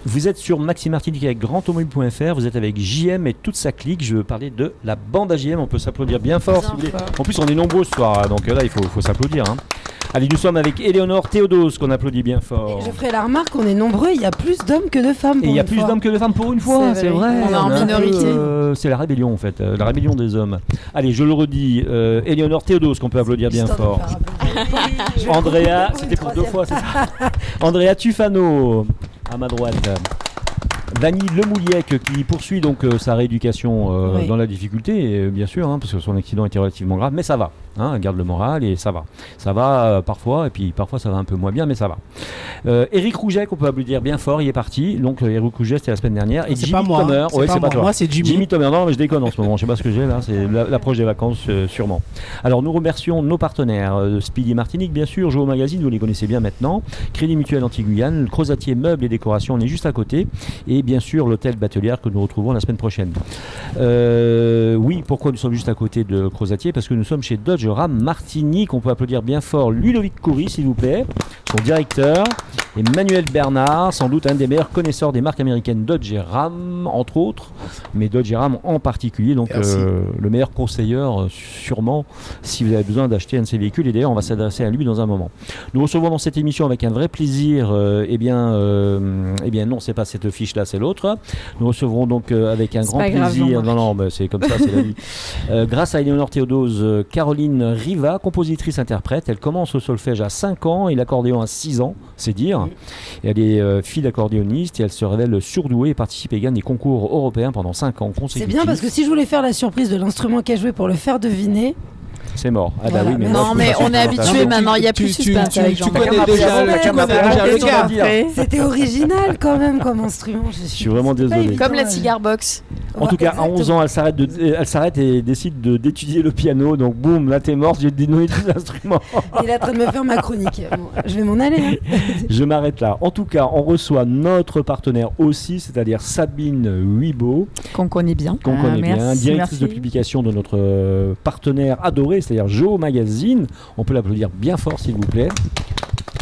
Vous êtes sur Maxime Martinique avec grandautomobile.fr, vous êtes avec JM et toute sa clique. Je veux parler de la bande AJM, on peut s'applaudir bien fort si vous voulez. En plus on est nombreux ce soir, donc là il faut s'applaudir. Hein. Allez, nous sommes avec Éléonore Théodose, qu'on applaudit bien fort. Et je ferai la remarque, on est nombreux, il y a plus d'hommes que de femmes. Et il y a plus d'hommes que de femmes pour une fois, c'est vrai. On est en minorité. C'est la rébellion en fait, la rébellion des hommes. Allez, je le redis, Éléonore Théodose, qu'on peut applaudir bien fort. Andrea, c'était pour 2 fois, c'est ça. Andrea Tufano, à ma droite. Vanille Lemouliec qui poursuit donc sa rééducation dans la difficulté, bien sûr, hein, parce que son accident était relativement grave, mais ça va. Hein, elle garde le moral et ça va. Ça va parfois, et puis parfois ça va un peu moins bien, mais ça va. Éric Rouget, qu'on peut applaudir bien fort, il est parti. Donc Éric Rouget, c'était la semaine dernière. Et c'est Jimmy pas moi. Tomer, C'est pas moi. Moi, c'est Jimmy. Jimmy Tomer, non, mais je déconne en ce moment. Je sais pas ce que j'ai là. C'est l'approche des vacances, sûrement. Alors nous remercions nos partenaires, Speedy Martinique, bien sûr, Joe Magazine, vous les connaissez bien maintenant. Crédit Mutuel Anti-Guyane, Crozatier Meubles et Décorations, on est juste à côté. Et bien sûr, l'hôtel Batelière que nous retrouvons la semaine prochaine. Oui, pourquoi nous sommes juste à côté de Crozatier ? Parce que nous sommes chez Dodge Ram Martinique. On peut applaudir bien fort Ludovic Coury, s'il vous plaît, son directeur, et Manuel Bernard, sans doute un des meilleurs connaisseurs des marques américaines Dodge et Ram, entre autres, mais Dodge et Ram en particulier, donc le meilleur conseilleur, sûrement, si vous avez besoin d'acheter un de ces véhicules, et d'ailleurs on va s'adresser à lui dans un moment. Nous recevons dans cette émission avec un vrai plaisir, eh bien non, c'est pas cette fiche-là, c'est l'autre. Nous recevrons donc avec un grand plaisir, non, c'est comme ça, c'est la vie. Grâce à Éléonore Théodose, Caroline Riva, compositrice-interprète, elle commence au solfège à 5 ans et l'accordéon à 6 ans, c'est dire. Et elle est fille d'accordéoniste et elle se révèle surdouée et participe également des concours européens pendant 5 ans consécutifs. C'est bien parce que si je voulais faire la surprise de l'instrument qu'elle jouait pour le faire deviner... C'est mort. Ah voilà. Bah oui, mais non, mais on est habitué maintenant, il n'y a plus de suspense avec Tu connais déjà le gars. C'était original quand même comme instrument. Je suis vraiment désolé. Comme la cigar box. En tout cas, à 11 ans, elle s'arrête et décide d'étudier le piano. Donc boum, là t'es morte, j'ai dénoué tous les instruments. Il est en train de me faire ma chronique. Bon, je vais m'en aller. Hein. Je m'arrête là. En tout cas, on reçoit notre partenaire aussi, c'est-à-dire Sabine Huibaud. Qu'on connaît bien. Directrice de publication de notre partenaire adoré, c'est-à-dire Joe Magazine. On peut l'applaudir bien fort, s'il vous plaît.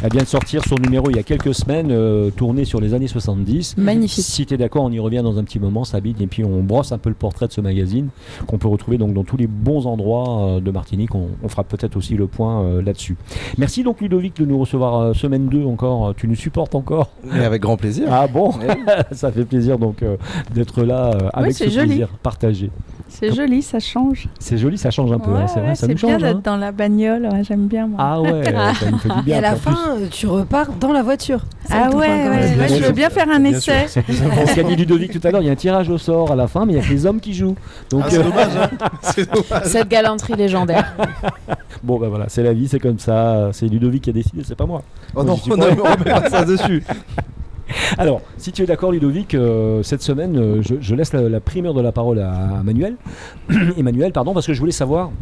Elle vient de sortir son numéro il y a quelques semaines, tourné sur les années 70. Magnifique. Si tu es d'accord, on y revient dans un petit moment, Sabine, et puis on brosse un peu le portrait de ce magazine qu'on peut retrouver donc dans tous les bons endroits de Martinique. On fera peut-être aussi le point là-dessus. Merci donc Ludovic de nous recevoir semaine 2 encore. Tu nous supportes encore ? Et avec grand plaisir. Ah bon ? Ça fait plaisir donc d'être là avec ce plaisir partagé. C'est joli, ça change. C'est joli, ça change un peu, hein, c'est vrai, ça nous change. C'est bien d'être dans la bagnole, j'aime bien moi. Ah ouais, ça nous fait du bien. Et à la fin, tu repars dans la voiture. Ah ouais, je veux bien faire un essai. C'est ce qu'a dit Ludovic tout à l'heure, il y a un tirage au sort à la fin, mais il n'y a que les hommes qui jouent. Donc, c'est dommage, hein. C'est dommage. Cette galanterie légendaire. Bon ben voilà, c'est la vie, c'est comme ça. C'est Ludovic qui a décidé, c'est pas moi. Oh non, on ne remet pas ça dessus. Alors, si tu es d'accord Ludovic, cette semaine, je laisse la primeur de la parole à Emmanuel, parce que je voulais savoir,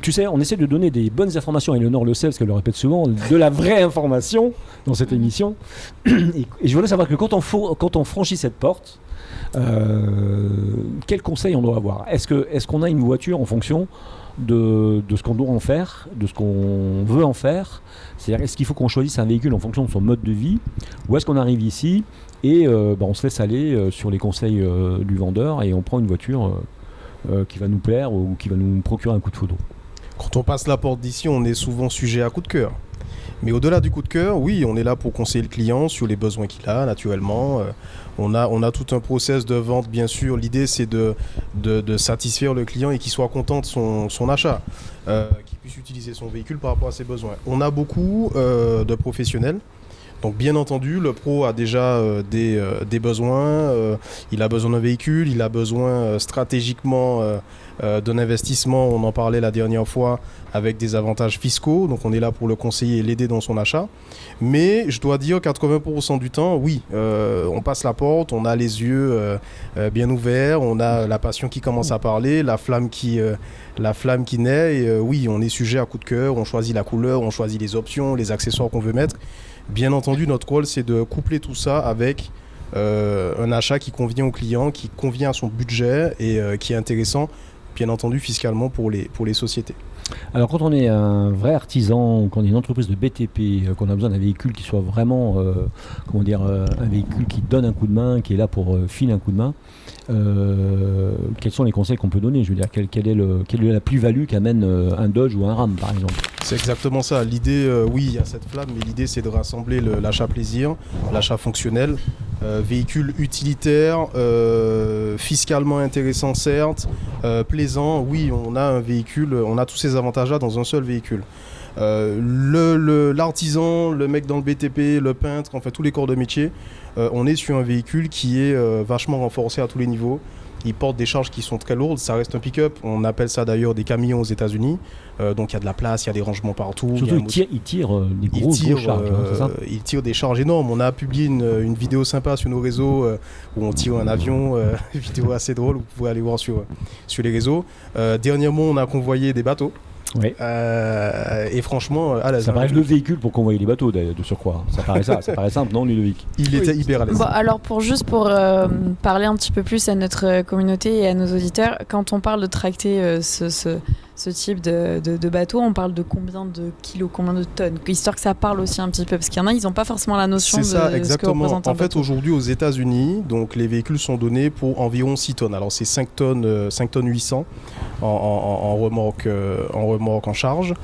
tu sais, on essaie de donner des bonnes informations, et Éléonore le sait, parce qu'elle le répète souvent, de la vraie information dans cette émission, et je voulais savoir que quand on franchit cette porte, quel conseil on doit avoir ? Est-ce qu'on a une voiture en fonction de ce qu'on doit en faire, de ce qu'on veut en faire ? C'est-à-dire, est-ce qu'il faut qu'on choisisse un véhicule en fonction de son mode de vie, ou est-ce qu'on arrive ici et on se laisse aller sur les conseils du vendeur et on prend une voiture qui va nous plaire ou qui va nous procurer un coup de foudre ? Quand on passe la porte d'ici, on est souvent sujet à coup de cœur. Mais au-delà du coup de cœur, oui, on est là pour conseiller le client sur les besoins qu'il a, naturellement. On a tout un process de vente, bien sûr. L'idée, c'est de satisfaire le client et qu'il soit content de son achat, qu'il puisse utiliser son véhicule par rapport à ses besoins. On a beaucoup de professionnels. Donc bien entendu, le pro a déjà des besoins, il a besoin d'un véhicule, il a besoin stratégiquement d'un investissement, on en parlait la dernière fois, avec des avantages fiscaux, donc on est là pour le conseiller et l'aider dans son achat. Mais je dois dire 80% du temps, oui, on passe la porte, on a les yeux bien ouverts, on a la passion qui commence à parler, la flamme qui naît, et oui, on est sujet à coup de cœur, on choisit la couleur, on choisit les options, les accessoires qu'on veut mettre. Bien entendu, notre rôle, c'est de coupler tout ça avec un achat qui convient au client, qui convient à son budget et qui est intéressant, bien entendu, fiscalement pour les sociétés. Alors quand on est un vrai artisan ou qu'on est une entreprise de BTP, qu'on a besoin d'un véhicule qui soit vraiment, un véhicule qui donne un coup de main, qui est là pour filer un coup de main, quels sont les conseils qu'on peut donner? Je veux dire, quelle est la plus-value qu'amène un Dodge ou un Ram par exemple? C'est exactement ça. L'idée, oui, il y a cette flamme, mais l'idée, c'est de rassembler l'achat plaisir, l'achat fonctionnel, véhicule utilitaire, fiscalement intéressant, certes, plaisant. Oui, on a un véhicule, on a tous ces avantages-là dans un seul véhicule. L'artisan, le mec dans le BTP, le peintre, enfin tous les corps de métier, on est sur un véhicule qui est vachement renforcé à tous les niveaux. Il porte des charges qui sont très lourdes, ça reste un pick-up, on appelle ça d'ailleurs des camions aux États-Unis, donc il y a de la place, il y a des rangements partout. Surtout il tire des grosses charges, c'est ça? Il tire des charges énormes. On a publié une vidéo sympa sur nos réseaux où on tire un avion, une vidéo assez drôle, vous pouvez aller voir sur les réseaux. Dernièrement, on a convoyé des bateaux. Oui. Et franchement, à l'aise. Ça paraît le véhicule pour convoyer les bateaux de surcroît. Ça paraît simple, non, Ludovic? Il était hyper à l'aise. Bon, alors pour parler un petit peu plus à notre communauté et à nos auditeurs, quand on parle de tracter ce type de bateau, on parle de combien de kilos, combien de tonnes, histoire que ça parle aussi un petit peu, parce qu'il y en a, ils n'ont pas forcément la notion de ce que représente un bateau. En fait, aujourd'hui aux États-Unis, donc les véhicules sont donnés pour environ 6 tonnes. Alors c'est 5 tonnes 800 en remorque en charge.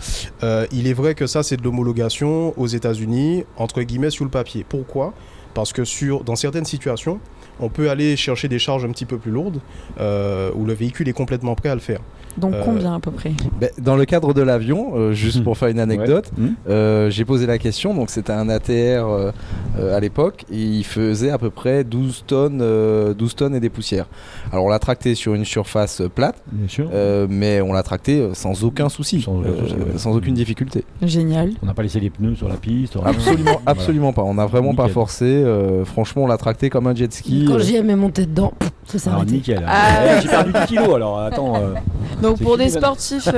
Il est vrai que ça c'est de l'homologation aux États-Unis entre guillemets sur le papier. Pourquoi? Parce que dans certaines situations, on peut aller chercher des charges un petit peu plus lourdes où le véhicule est complètement prêt à le faire. Donc combien à peu près? Dans le cadre de l'avion, juste pour faire une anecdote, j'ai posé la question, donc c'était un ATR à l'époque, et il faisait à peu près 12 tonnes et des poussières. Alors on l'a tracté sur une surface plate, bien sûr. Mais on l'a tracté sans aucun souci, sans aucune difficulté. Génial. On n'a pas laissé les pneus sur la piste. Absolument pas, on n'a vraiment pas forcé, franchement on l'a tracté comme un jet ski. Quand j'y ai monté dedans, ça s'est arrêté. Nickel. J'ai perdu 10 kilos alors, attends. Donc pour des sportifs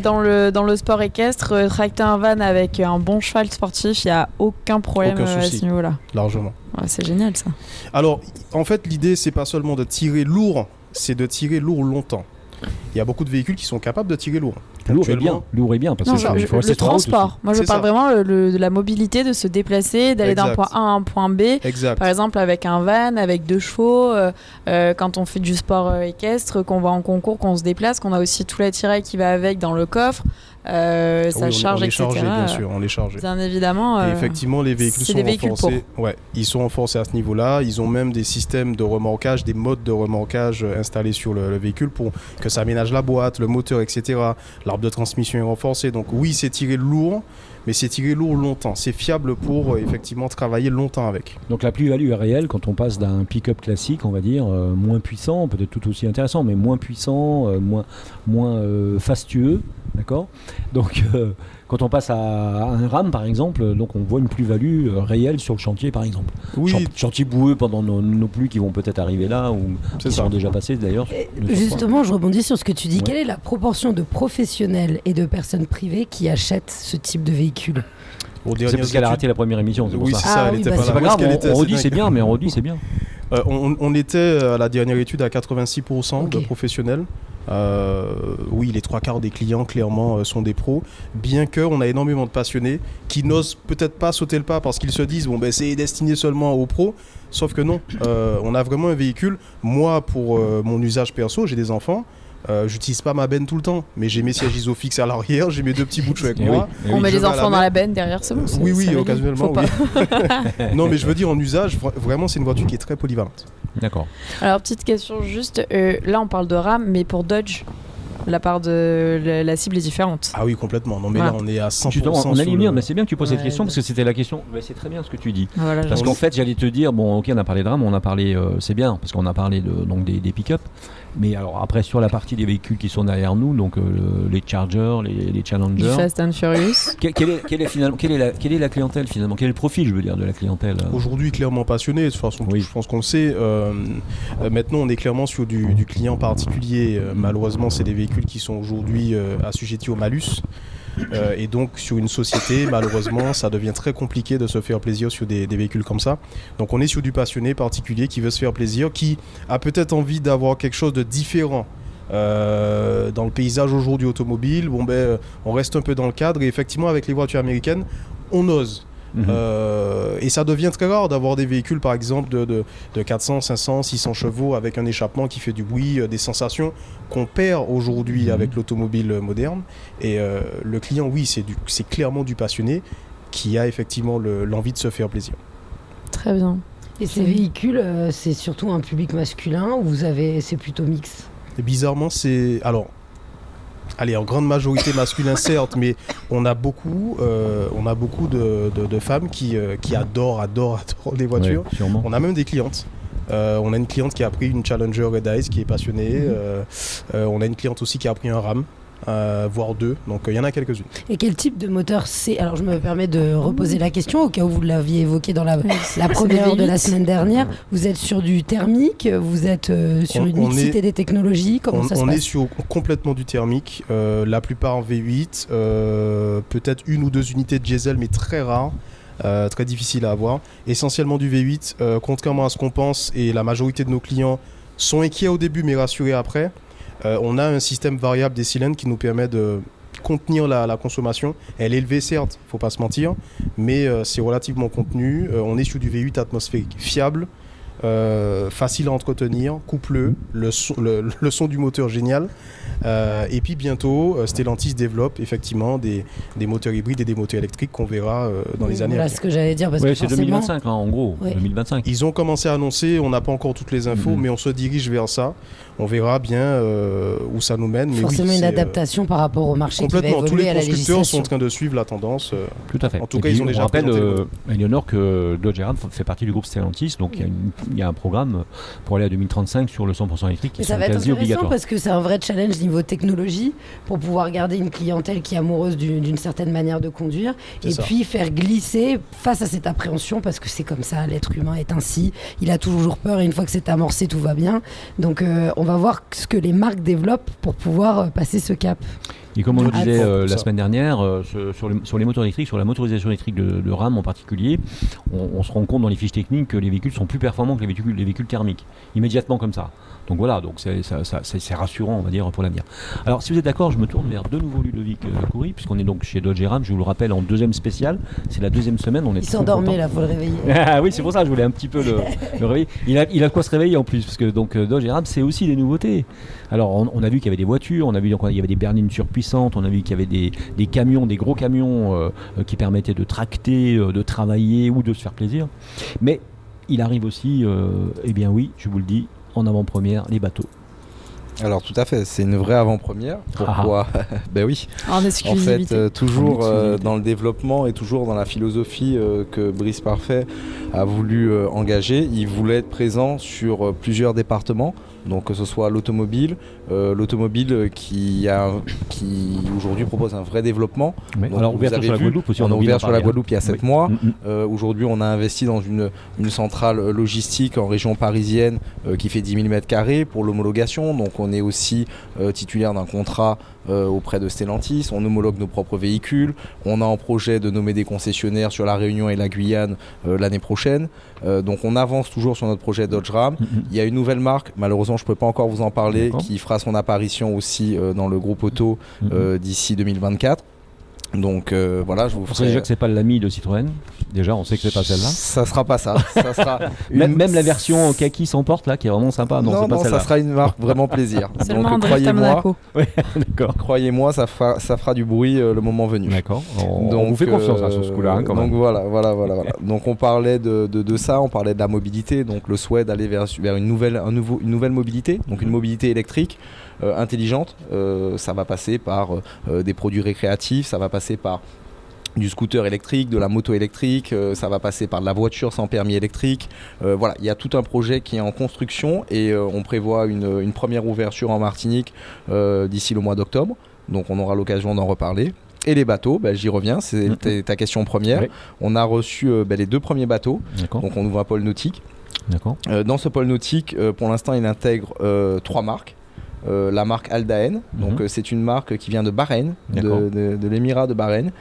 dans le sport équestre, tracter un van avec un bon cheval sportif, il n'y a aucun problème à ce niveau-là. Largement. Ouais, c'est génial ça. Alors en fait l'idée c'est pas seulement de tirer lourd, c'est de tirer lourd longtemps. Il y a beaucoup de véhicules qui sont capables de tirer lourd. Lourd est bien parce que le transport. Moi, je parle vraiment de la mobilité, de se déplacer, d'aller d'un point A à un point B. Exact. Par exemple, avec un van, avec 2 chevaux, quand on fait du sport équestre, qu'on va en concours, qu'on se déplace, qu'on a aussi tout l'attirail qui va avec dans le coffre. Ça charge, on les etc. Bien sûr, on les charge. Bien évidemment. Et effectivement, les véhicules sont renforcés. Ouais, ils sont renforcés à ce niveau-là. Ils ont même des systèmes de remorquage, des modes de remorquage installés sur le véhicule pour que ça aménage la boîte, le moteur, etc. L'arbre de transmission est renforcé. Donc oui, c'est tiré lourd, mais c'est tiré lourd longtemps. C'est fiable pour effectivement travailler longtemps avec. Donc la plus-value est réelle quand on passe d'un pick-up classique, on va dire, moins puissant, peut-être tout aussi intéressant, mais moins puissant, moins fastueux. D'accord. Donc, quand on passe à un RAM, par exemple, donc on voit une plus-value réelle sur le chantier, par exemple. Oui. Chantier boueux pendant nos pluies qui vont peut-être arriver là, ou qui sont déjà passés d'ailleurs. Justement, je rebondis sur ce que tu dis. Ouais. Quelle est la proportion de professionnels et de personnes privées qui achètent ce type de véhicule? C'est parce qu'elle a raté la première émission. Oui, c'est ça. Elle était pas là. C'est pas grave, on redit c'est bien, mais on redit c'est bien. On était à la dernière étude à 86% de professionnels. Oui, les 3/4 des clients clairement sont des pros, bien qu'on a énormément de passionnés qui n'osent peut-être pas sauter le pas parce qu'ils se disent c'est destiné seulement aux pros, sauf que non, on a vraiment un véhicule. Moi, pour mon usage perso, j'ai des enfants. J'utilise pas ma benne tout le temps, mais j'ai mes sièges isofixes à l'arrière, j'ai mes 2 petits bouts de cheveux avec moi. On met les enfants dans la benne derrière, c'est bon. Oui, occasionnellement. Oui. Non, mais je veux dire en usage, vraiment, c'est une voiture qui est très polyvalente. D'accord. Alors petite question juste, là on parle de RAM, mais pour Dodge, la part de la cible est différente. Ah oui, complètement. Non, mais là on est à 100%. Justement, on allait venir, mais c'est bien que tu poses cette question parce que c'était la question. C'est très bien ce que tu dis. Voilà, parce qu'en fait, j'allais te dire, on a parlé de RAM, on a parlé, c'est bien parce qu'on a parlé donc des pick-up. Mais alors après sur la partie des véhicules qui sont derrière nous, donc les Chargers, les Challengers, du Fast and Furious. Quelle est la clientèle finalement? Quel est le profil, je veux dire, de la clientèle? Aujourd'hui, clairement passionné. De toute façon, je pense qu'on le sait. Maintenant, on est clairement sur du client particulier. Malheureusement, c'est des véhicules qui sont aujourd'hui assujettis au malus. Et donc sur une société, malheureusement, ça devient très compliqué de se faire plaisir sur des véhicules comme ça. Donc on est sur du passionné particulier qui veut se faire plaisir, qui a peut-être envie d'avoir quelque chose de différent Dans le paysage aujourd'hui automobile, on reste un peu dans le cadre et effectivement avec les voitures américaines, on ose. Et ça devient très rare d'avoir des véhicules par exemple de 400, 500, 600 chevaux avec un échappement qui fait du bruit, des sensations qu'on perd aujourd'hui avec l'automobile moderne. Et le client, oui, c'est clairement du passionné qui a effectivement l'envie de se faire plaisir. Très bien. Et ces véhicules, c'est surtout un public masculin ou c'est plutôt mix? Et bizarrement, en grande majorité masculin certes, mais on a beaucoup de femmes qui adorent les voitures. Ouais, on a même des clientes. On a une cliente qui a pris une Challenger Red Eyes qui est passionnée. On a une cliente aussi qui a pris un Ram. Voire 2, donc il y en a quelques-unes. Et quel type de moteur c'est? Alors je me permets de reposer la question au cas où vous l'aviez évoqué dans la première heure de la semaine dernière. Vous êtes sur du thermique, vous êtes sur une mixité des technologies, comment ça se passe? On est sur complètement du thermique, la plupart en V8, peut-être une ou deux unités de diesel mais très rares. Très difficile à avoir, essentiellement du V8, contrairement à ce qu'on pense, et la majorité de nos clients sont inquiets au début mais rassurés après. On a un système variable des cylindres qui nous permet de contenir la consommation. Elle est élevée certes, il ne faut pas se mentir, mais c'est relativement contenu. On est sur du V8 atmosphérique fiable, facile à entretenir, coupleux, le son du moteur génial. Et puis bientôt, Stellantis développe effectivement des moteurs hybrides et des moteurs électriques qu'on verra dans les années à venir. Voilà ce que j'allais dire. Parce que c'est 2025 en gros. Ouais. 2025. Ils ont commencé à annoncer, on n'a pas encore toutes les infos, mais on se dirige vers ça. On verra bien où ça nous mène. Mais forcément oui, une adaptation par rapport au marché qui va complètement. Tous évoluer les à la constructeurs législation. sont en train de suivre la tendance. Tout à fait. En tout cas, ils ont déjà rappelle, présenté Eleonore, que Dodge Ram fait partie du groupe Stellantis, donc il y a un programme pour aller à 2035 sur le 100% électrique qui Et ça sont va être quasi intéressant obligatoires. parce que c'est un vrai challenge niveau technologie pour pouvoir garder une clientèle qui est amoureuse d'une certaine manière de conduire puis faire glisser face à cette appréhension, parce que c'est comme ça, l'être humain est ainsi, il a toujours peur et une fois que c'est amorcé, tout va bien. Donc on va voir ce que les marques développent pour pouvoir passer ce cap. Et comme on le disait la ça. semaine dernière, sur les moteurs électriques, sur la motorisation électrique de RAM en particulier, on se rend compte dans les fiches techniques que les véhicules sont plus performants que les véhicules thermiques, immédiatement comme ça. Donc voilà, c'est rassurant, on va dire, pour l'avenir. Alors si vous êtes d'accord, je me tourne vers de nouveau Ludovic Coury, puisqu'on est donc chez Dodge Ram, je vous le rappelle, en deuxième spéciale, c'est la deuxième semaine. Il s'endormait là, faut le réveiller. Ah oui, c'est pour ça que je voulais un petit peu le réveiller. Il a de quoi se réveiller en plus, parce que donc Dodge Ram, c'est aussi des nouveautés. Alors on a vu qu'il y avait des voitures, on a vu qu'il y avait des berlines surpuissantes, on a vu qu'il y avait des camions, des gros camions qui permettaient de tracter, de travailler ou de se faire plaisir. Mais il arrive aussi, eh bien oui, je vous le dis, en avant-première, les bateaux. Alors tout à fait, c'est une vraie avant-première. Pourquoi? Ben oui. En exclusivité. En fait, toujours dans le développement et toujours dans la philosophie que Brice Parfait a voulu engager, il voulait être présent sur plusieurs départements. Donc que ce soit l'automobile qui aujourd'hui propose un vrai développement. Oui. Alors ouverture sur la Guadeloupe aussi. On a ouvert sur la Guadeloupe il y a 7 mois. Aujourd'hui on a investi dans une centrale logistique en région parisienne qui fait 10 000 m² pour l'homologation. Donc on est aussi titulaire d'un contrat auprès de Stellantis, on homologue nos propres véhicules, on a en projet de nommer des concessionnaires sur la Réunion et la Guyane l'année prochaine, donc on avance toujours sur notre projet Dodge Ram. Il y a une nouvelle marque, malheureusement je ne peux pas encore vous en parler, qui fera son apparition aussi dans le groupe auto d'ici 2024. Donc voilà, je vous ferai... On sait déjà que c'est pas l'ami de Citroën. Déjà, on sait que c'est pas celle-là. Ça sera pas ça. Ça sera même la version kaki s'emporte là, qui est vraiment sympa. Non, c'est pas celle-là. Ça sera une marque vraiment plaisir. Seulement donc croyez-moi, d'accord. Croyez-moi, ça fera du bruit le moment venu. D'accord. On vous fait confiance sur ce coup-là, quand même. Donc voilà. Donc on parlait de ça, on parlait de la mobilité, donc le souhait d'aller vers une nouvelle mobilité, donc une mobilité électrique. Intelligente, ça va passer par des produits récréatifs, ça va passer par du scooter électrique, de la moto électrique, ça va passer par de la voiture sans permis électrique. Voilà, il y a tout un projet qui est en construction et on prévoit une première ouverture en Martinique d'ici le mois d'octobre, donc on aura l'occasion d'en reparler. Et les bateaux, j'y reviens, c'est ta question première. Oui. On a reçu les 2 premiers bateaux, donc on ouvre un pôle nautique. Dans ce pôle nautique, pour l'instant, il intègre 3 marques. La marque Aldaen, donc c'est une marque qui vient de Bahreïn, de l'émirat de Bahreïn.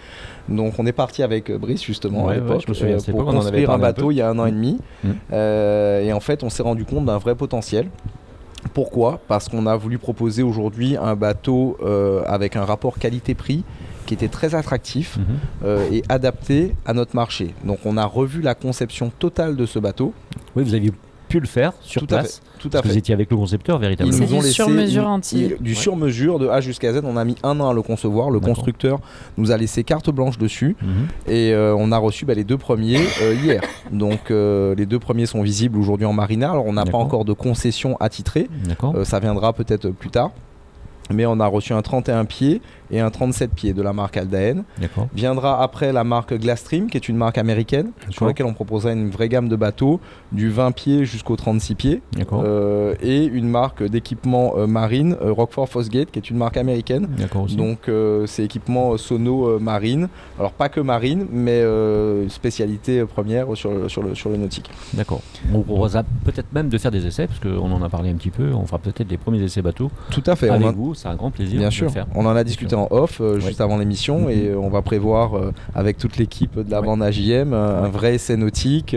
Donc on est parti avec Brice justement à l'époque pour construire un bateau il y a 1 an et demi. Et en fait on s'est rendu compte d'un vrai potentiel. Pourquoi ? Parce qu'on a voulu proposer aujourd'hui un bateau avec un rapport qualité-prix qui était très attractif et adapté à notre marché. Donc on a revu la conception totale de ce bateau. Oui, vous aviez pu le faire sur place. Tout à fait. Vous étiez avec le concepteur véritablement. Ils nous ont laissé sur-mesure entier. Du sur-mesure de A jusqu'à Z. On a mis 1 an à le concevoir. Le constructeur nous a laissé carte blanche dessus et on a reçu les 2 premiers hier. Donc les 2 premiers sont visibles aujourd'hui en marina. Alors on n'a pas encore de concession attitrée. Ça viendra peut-être plus tard. Mais on a reçu un 31 pieds et un 37 pieds de la marque Aldaen. Viendra après la marque Glasstream, qui est une marque américaine, sur laquelle on proposera une vraie gamme de bateaux, du 20 pieds jusqu'au 36 pieds. Et une marque d'équipement marine, Rockford Fosgate, qui est une marque américaine. Donc c'est équipement sono marine. Alors pas que marine, mais spécialité première sur le nautique. D'accord. On proposera peut-être même de faire des essais, parce qu'on en a parlé un petit peu. On fera peut-être les premiers essais bateaux. Tout à fait. Avec vous, c'est un grand plaisir. Bien sûr. On en a discuté en off juste avant l'émission et on va prévoir avec toute l'équipe de la bande AJM un vrai essai nautique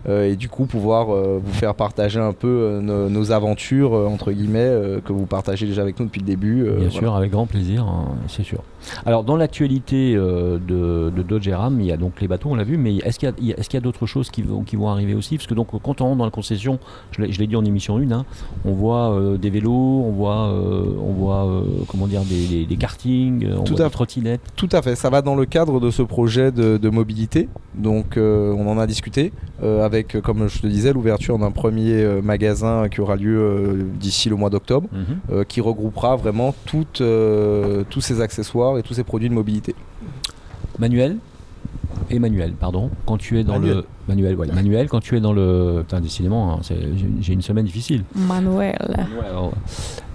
et du coup pouvoir vous faire partager un peu nos aventures entre guillemets que vous partagez déjà avec nous depuis le début. Bien sûr, avec grand plaisir, c'est sûr. Alors dans l'actualité de Dodge Ram, il y a donc les bateaux, on l'a vu, mais est-ce qu'il y a d'autres choses qui vont arriver aussi? Parce que donc quand on rentre dans la concession, je l'ai dit en émission 1, on voit des vélos, on voit comment dire, des kartings, on voit des trottinettes. Tout à fait, ça va dans le cadre de ce projet de mobilité. Donc on en a discuté avec, comme je te disais, l'ouverture d'un premier magasin qui aura lieu d'ici le mois d'octobre, qui regroupera vraiment tous ces accessoires et tous ces produits de mobilité. Emmanuel, pardon, quand tu es dans Manuel, quand tu es dans le... Putain, décidément, j'ai une semaine difficile.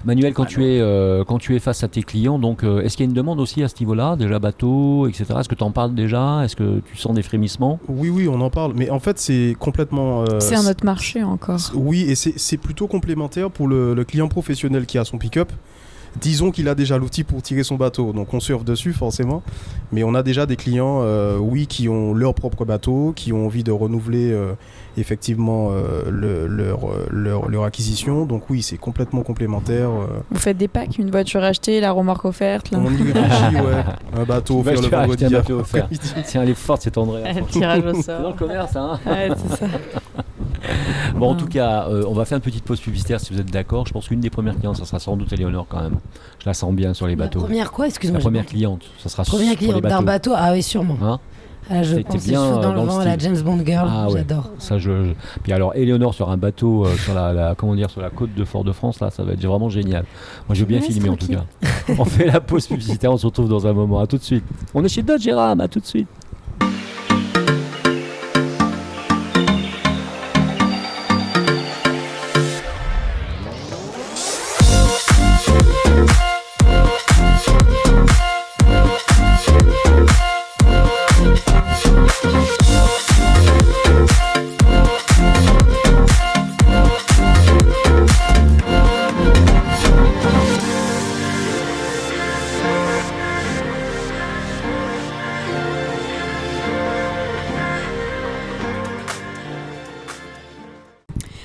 Manuel, quand tu es face à tes clients, donc est-ce qu'il y a une demande aussi à ce niveau-là, déjà bateau, etc. Est-ce que tu en parles déjà? Est-ce que tu sens des frémissements? Oui, on en parle, mais en fait c'est complètement... c'est un autre marché encore. Oui, et c'est plutôt complémentaire pour le client professionnel qui a son pick-up. Disons qu'il a déjà l'outil pour tirer son bateau, donc on surfe dessus forcément, mais on a déjà des clients qui ont leur propre bateau, qui ont envie de renouveler effectivement leur acquisition, donc oui, c'est complètement complémentaire. Vous faites des packs, une voiture achetée, la remorque offerte là. On y réfléchit, un bateau offert le vendredi. Tiens, elle est forte cette Andrea. Le tirage au sort. Dans le commerce, hein. Ouais, c'est ça. Bon, en tout cas, on va faire une petite pause publicitaire si vous êtes d'accord. Je pense qu'une des premières clientes, ça sera sans doute Éléonore quand même. Je la sens bien sur les bateaux. La première quoi? Excuse-moi. La première cliente, ça sera première cliente d'un bateau. Ah oui, sûrement. Je pense bien dans le vent à la James Bond Girl. J'adore. Ça, Puis alors, Éléonore sur un bateau sur la côte de Fort-de-France, là, ça va être vraiment génial. Moi, je veux bien filmer en tout cas. On fait la pause publicitaire, on se retrouve dans un moment. À tout de suite. On est chez Dodge Ram, à tout de suite.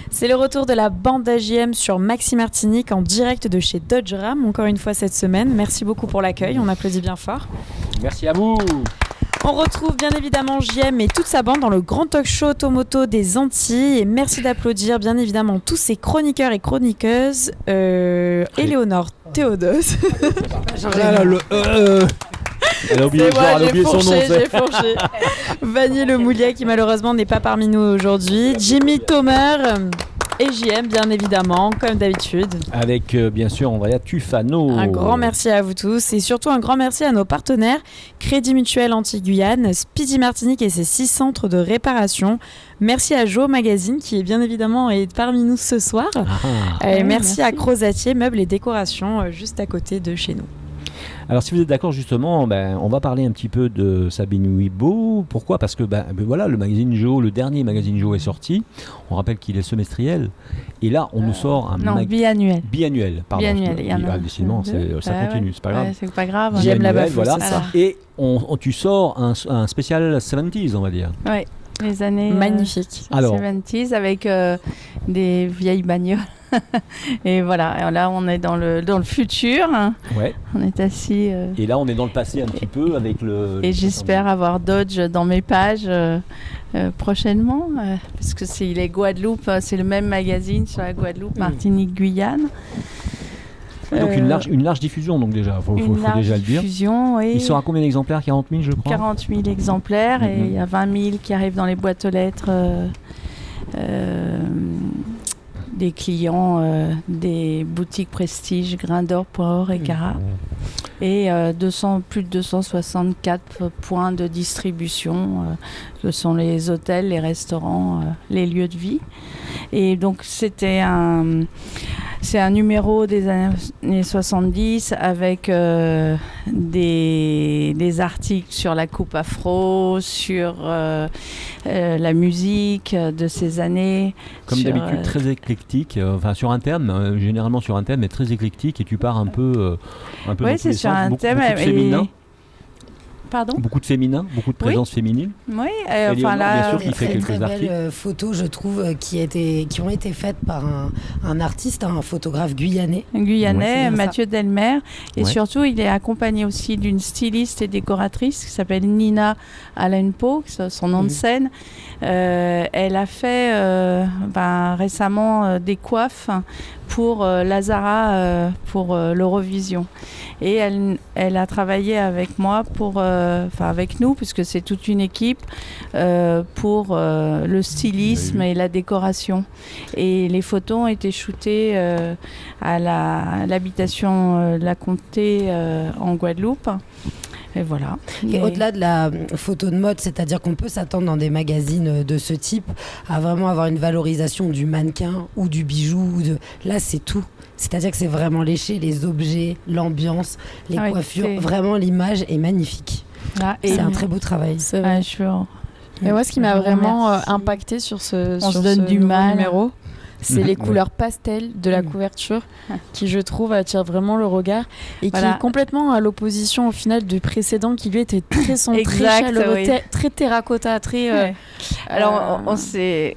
C'est le retour de la bande AJM sur Maxi Martinique en direct de chez Dodge Ram, encore une fois cette semaine. Merci beaucoup pour l'accueil, on applaudit bien fort. Merci à vous. On retrouve bien évidemment JM et toute sa bande dans le grand talk show automoto des Antilles. Et merci d'applaudir bien évidemment tous ces chroniqueurs et chroniqueuses. Éléonore Théodose. Elle a oublié son nom. J'ai fourché. Vanille Le Moulier qui malheureusement n'est pas parmi nous aujourd'hui. Jimmy Thomer et JM bien évidemment comme d'habitude. Avec bien sûr Andrea Tufano. Un grand merci à vous tous et surtout un grand merci à nos partenaires Crédit Mutuel Antilles-Guyane, Speedy Martinique et ses 6 centres de réparation. Merci à Jo Magazine qui est bien évidemment est parmi nous ce soir. Merci à Crozatier Meubles et Décorations juste à côté de chez nous. Alors si vous êtes d'accord justement, on va parler un petit peu de Sabine Wibo. Pourquoi ? Parce que voilà, le magazine Jo, le dernier magazine Jo est sorti. On rappelle qu'il est semestriel. Et là, on nous sort un biannuel. Biannuel, pardon. Biannuel. Décidément, ça continue, c'est pas grave. C'est pas grave. J'aime la baffe, voilà. c'est ça. Et tu sors un spécial 70s, on va dire. Oui. Les années magnifiques. 70s avec des vieilles bagnoles. Et voilà, et là on est dans le futur. Ouais. On est assis. Et là, on est dans le passé un petit peu avec le. Et j'espère avoir Dodge dans mes pages prochainement, parce que il est Guadeloupe, c'est le même magazine sur la Guadeloupe, Martinique, Guyane. Donc une large diffusion, donc déjà, faut déjà le dire. Oui. Ils sont à combien d'exemplaires? 40 000, je crois. 40 000 exemplaires, et il y a 20 000 qui arrivent dans les boîtes aux lettres des clients des boutiques Prestige, Grain d'Or, Poire et Cara. Et plus de 264 points de distribution, que sont les hôtels, les restaurants, les lieux de vie. Et donc c'est un numéro des années 70 avec des articles sur la coupe afro, sur la musique de ces années. Comme d'habitude, très éclectique. Enfin, sur un thème, généralement sur un thème, mais très éclectique. Et tu pars un peu oui, c'est sur un thème. Pardon ? Beaucoup de féminin, beaucoup de présence féminine. Oui, enfin là, bien sûr, qui fait quelques belles photos, je trouve, qui ont été faites par un artiste, un photographe guyanais. Mathieu Delmer. Et surtout, il est accompagné aussi d'une styliste et décoratrice qui s'appelle Nina Alenpo, son nom de scène. Elle a fait récemment des coiffes pour Lazara pour l'Eurovision. Et elle a travaillé avec moi avec nous, puisque c'est toute une équipe, pour le stylisme et la décoration. Et les photos ont été shootées à l'habitation La Comté en Guadeloupe. Et voilà. Et au-delà de la photo de mode, c'est-à-dire qu'on peut s'attendre dans des magazines de ce type à vraiment avoir une valorisation du mannequin ou du bijou. Là, c'est tout. C'est-à-dire que c'est vraiment léché, les objets, l'ambiance, les coiffures. Vraiment, l'image est magnifique. C'est un très beau travail. Et moi, ce qui m'a vraiment impacté sur ce numéro, c'est les couleurs pastel de la couverture qui, je trouve, attirent vraiment le regard et qui est complètement à l'opposition au final du précédent qui lui était très sombre, très chaleureux, très terracotta, très... Alors, c'est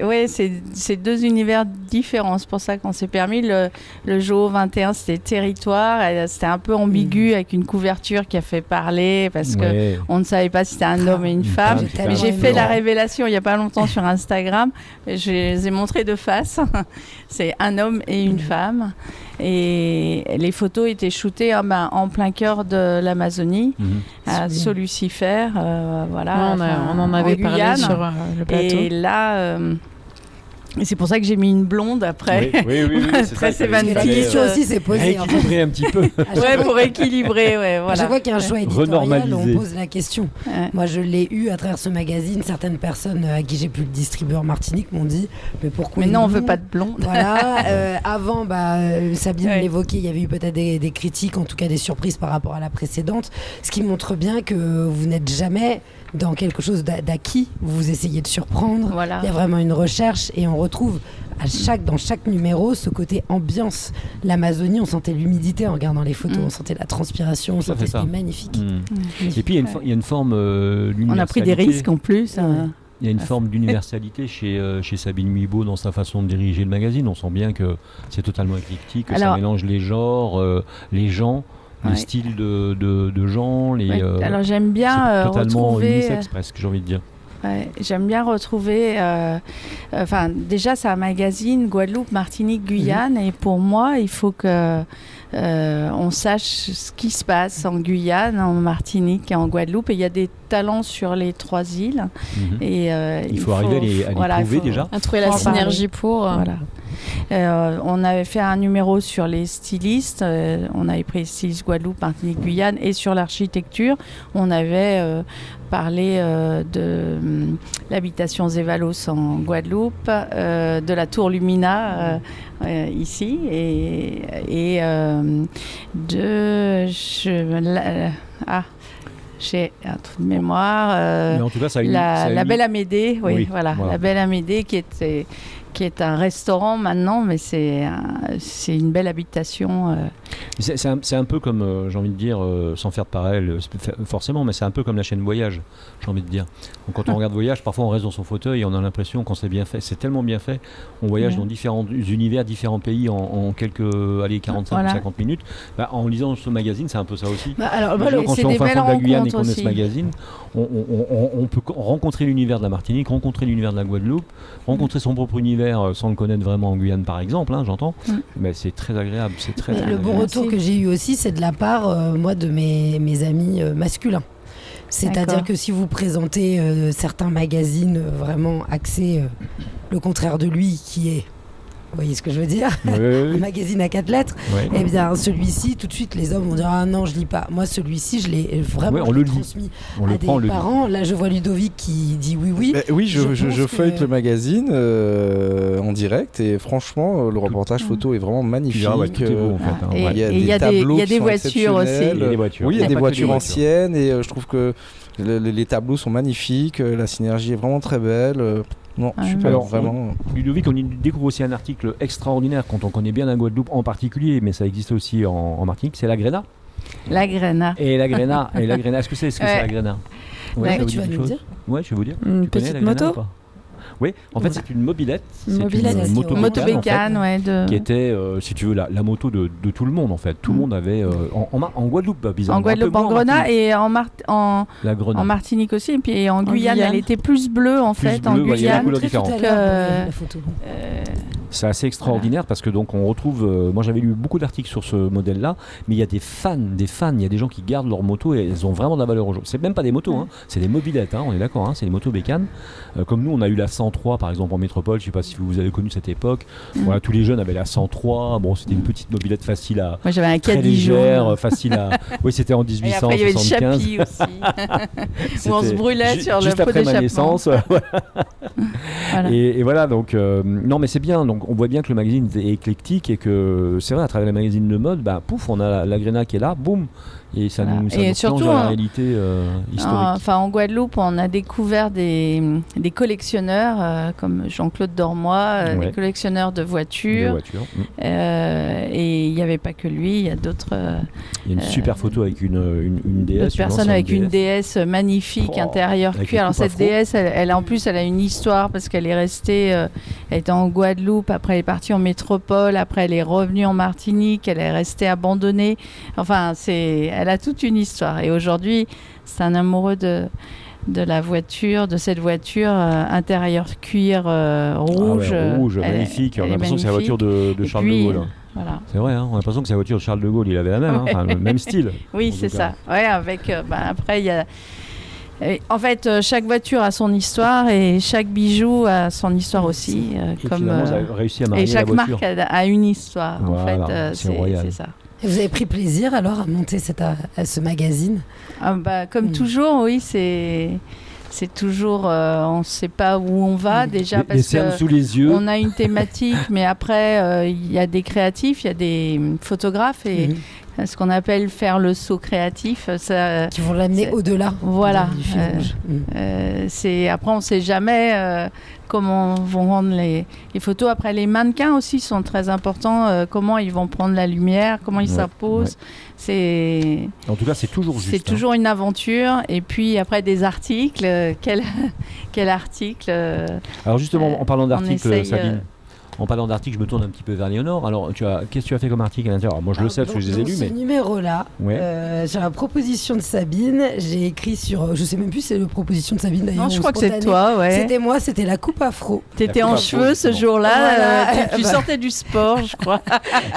deux univers différents. C'est pour ça qu'on s'est permis. Le JO 21, c'était territoire. C'était un peu ambigu avec une couverture qui a fait parler parce qu'on ne savait pas si c'était un homme et une femme. Mais j'ai fait la révélation il n'y a pas longtemps sur Instagram. Je les ai montrés de face. C'est un homme et une femme. Et les photos étaient shootées en plein cœur de l'Amazonie, à Sault-Lucifer. Voilà, on en avait parlé sur le plateau. Et là... Et c'est pour ça que j'ai mis une blonde après. Oui, très sémantique. La question aussi s'est posée. Équilibrer un petit peu. Pour équilibrer, voilà. À chaque fois qu'il y a un choix éditorial, on pose la question. Moi, je l'ai eu à travers ce magazine. Certaines personnes à qui j'ai pu le distribuer en Martinique m'ont dit mais pourquoi on veut pas de blonde. Voilà. Avant, Sabine l'évoquait, il y avait eu peut-être des critiques, en tout cas des surprises par rapport à la précédente. Ce qui montre bien que vous n'êtes jamais dans quelque chose d'acquis, vous essayez de surprendre. Il y a vraiment une recherche et on retrouve dans chaque numéro ce côté ambiance. L'Amazonie, on sentait l'humidité en regardant les photos, on sentait la transpiration, on sentait c'était magnifique. Et puis il y a une forme d'universalité. On a pris des risques en plus. Il y a une forme d'universalité chez Sabine Muibo dans sa façon de diriger le magazine. On sent bien que c'est totalement éclectique, que ça mélange les genres, les gens. Le style de gens, alors j'aime bien totalement retrouver unisexe presque, j'ai envie de dire. J'aime bien retrouver. Déjà, c'est un magazine Guadeloupe, Martinique, Guyane, et pour moi, il faut que on sache ce qui se passe en Guyane, en Martinique et en Guadeloupe. Et il y a des talents sur les 3 îles. Et il faut arriver à les trouver déjà. À trouver la synergie pour. On avait fait un numéro sur les stylistes. On avait pris les stylistes Guadeloupe, Martinique, Guyane, et sur l'architecture, on avait parlé de l'habitation Zévalos en Guadeloupe, de la tour Lumina ici, et j'ai un trou de mémoire. Mais en tout cas, la Belle Amédée, la Belle Amédée qui qui est un restaurant maintenant, mais c'est une belle habitation. C'est un peu comme, j'ai envie de dire, sans faire de parallèle forcément, mais c'est un peu comme la chaîne Voyage, j'ai envie de dire. Donc, quand on regarde Voyage, parfois on reste dans son fauteuil et on a l'impression qu'on s'est bien fait. C'est tellement bien fait. On voyage dans différents univers, différents pays en quelques 45 ou 50 minutes. En lisant ce magazine, c'est un peu ça aussi. Alors, quand on est au fin fond de la Guyane et qu'on est ce magazine, on peut rencontrer l'univers de la Martinique, rencontrer l'univers de la Guadeloupe, rencontrer son propre univers sans le connaître vraiment en Guyane par exemple, j'entends. Mais c'est très agréable, c'est très le bon retour que j'ai eu aussi, c'est de la part moi de mes amis masculins. C'est-à-dire que si vous présentez certains magazines vraiment axés le contraire de lui, qui est, vous voyez ce que je veux dire, un magazine à 4 lettres, eh bien celui-ci, tout de suite les hommes vont dire ah non je lis pas. Moi celui-ci je l'ai vraiment transmis à des parents. Là je vois Ludovic qui dit oui. Oui, je feuillete le magazine en direct et franchement le reportage photo est vraiment magnifique. Il y a des voitures aussi. Oui, il y a des voitures anciennes et je trouve que les tableaux sont magnifiques, la synergie est vraiment très belle. Non, super. Alors, vraiment. Ludovic, on y découvre aussi un article extraordinaire quand on connaît bien la Guadeloupe en particulier, mais ça existe aussi en Martinique, c'est la Gréna. La Gréna. Et la Gréna, est-ce que c'est la Gréna? Tu vas nous dire. Ouais, je vais vous dire. Une petite moto. Oui, en fait, c'est une mobilette. Une moto-bécane, qui était, si tu veux, la moto de tout le monde, en fait. Tout le monde avait, en Guadeloupe, bizarrement. En Guadeloupe, en Grenade et en Martinique aussi. Et puis en Guyane, elle était plus bleue, en fait. En Guyane, c'est assez extraordinaire parce que donc on retrouve, moi j'avais lu beaucoup d'articles sur ce modèle-là, mais il y a des fans, il y a des gens qui gardent leur moto et elles ont vraiment de la valeur aujourd'hui. C'est même pas des motos, c'est des mobilettes, on est d'accord, c'est des motos bécanes. Comme nous, on a eu la 103 par exemple en métropole, je sais pas si vous avez connu cette époque. Voilà, tous les jeunes avaient la 100 bon c'était une petite mobilette facile à, moi j'avais un très légère, facile à, oui c'était en 1875. Et après il y avait le chapi aussi, où on se brûlait sur le pot d'échappement. Juste après ma naissance. Et voilà donc non mais c'est bien, donc on voit bien que le magazine est éclectique et que c'est vrai à travers les magazines de mode, pouf on a la Gréna qui est là, boum. Et ça nous plonge dans la réalité historique. Enfin, en Guadeloupe, on a découvert des collectionneurs comme Jean-Claude Dormoy, des collectionneurs de voitures. Et il n'y avait pas que lui, il y a d'autres. Il y a une super photo avec une déesse. D'autres personnes avec une déesse magnifique, intérieure cuir. Alors cette déesse, elle en plus, elle a une histoire parce qu'elle est restée, elle était en Guadeloupe, après elle est partie en métropole, après elle est revenue en Martinique, elle est restée abandonnée. Enfin, elle a toute une histoire. Et aujourd'hui, c'est un amoureux de la voiture, de cette voiture intérieur cuir rouge. Rouge, magnifique. On a l'impression que c'est la voiture de Charles de Gaulle. Voilà. C'est vrai, on a l'impression que c'est la voiture de Charles de Gaulle. Il avait la même, le même style. Oui, c'est ça. Ouais, avec. Après, il y a. En fait, chaque voiture a son histoire et chaque bijou a son histoire aussi. Et chaque marque a une histoire. Voilà, en fait, c'est ça. Et vous avez pris plaisir alors à monter à ce magazine? Comme toujours, oui, c'est toujours, on ne sait pas où on va déjà parce sous les yeux. On a une thématique, mais après il y a des créatifs, il y a des photographes et ce qu'on appelle faire le saut créatif, ça, qui vont l'amener au-delà. Voilà. Après on ne sait jamais comment vont rendre les photos. Après les mannequins aussi sont très importants. Comment ils vont prendre la lumière, comment ils s'imposent. En tout cas, c'est toujours juste. C'est toujours une aventure. Et puis après des articles, quel article Alors justement, en parlant d'articles, Sabine. En parlant d'articles, je me tourne un petit peu vers Léonore. Alors, qu'est-ce que tu as fait comme article à l'intérieur? Moi, je le sais parce que je les ai lus. Dans ce numéro-là, sur la proposition de Sabine, j'ai écrit sur. Je sais même plus si c'est la proposition de Sabine d'ailleurs. Non, je crois que c'est toi, C'était moi, c'était la coupe afro. T'étais en cheveux ce jour-là, tu sortais du sport, je crois.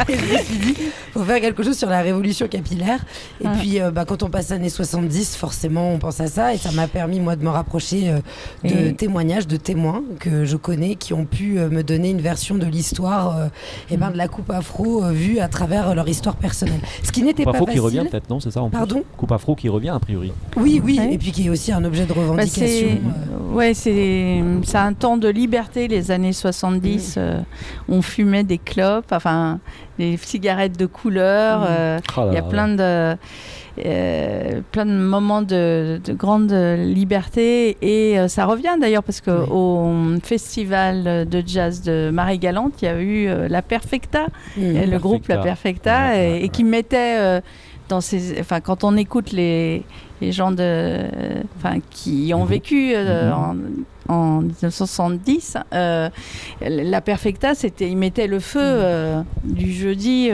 Et je me suis dit, faut faire quelque chose sur la révolution capillaire. Et puis, quand on passe années 70, forcément, on pense à ça. Et ça m'a permis, moi, de me rapprocher de témoignages, de témoins que je connais, qui ont pu me donner une version de l'histoire de la coupe afro vue à travers leur histoire personnelle. Ce qui n'était pas facile. Coupe afro qui revient peut-être, non? C'est ça en plus. Pardon? Coupe afro qui revient a priori. Oui, et puis qui est aussi un objet de revendication. C'est un temps de liberté, les années 70. On fumait des clopes, des cigarettes de couleur. Il y a plein de... plein de moments de grande liberté. Et ça revient d'ailleurs parce qu'au festival de jazz de Marie-Galante, il y a eu La Perfecta, le groupe La Perfecta, et qui mettait dans ces... Enfin, quand on écoute les gens qui ont vécu en 1970, La Perfecta, ils mettaient le feu du jeudi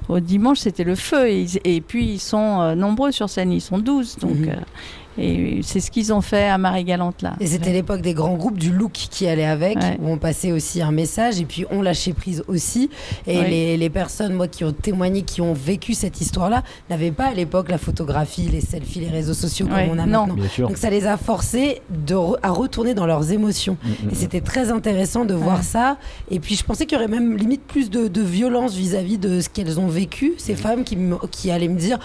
au dimanche, c'était le feu. Et puis, ils sont nombreux sur scène, ils sont 12. Donc, et c'est ce qu'ils ont fait à Marie-Galante là. Et c'était l'époque des grands groupes, du look qui allait avec, où on passait aussi un message et puis on lâchait prise aussi. Et les personnes, moi, qui ont témoigné, qui ont vécu cette histoire-là, n'avaient pas à l'époque la photographie, les selfies, les réseaux sociaux comme on a maintenant. Donc ça les a forcés à retourner dans leurs émotions. Et c'était très intéressant de voir ça. Et puis je pensais qu'il y aurait même limite plus de violence vis-à-vis de ce qu'elles ont vécu, ces femmes qui allaient me dire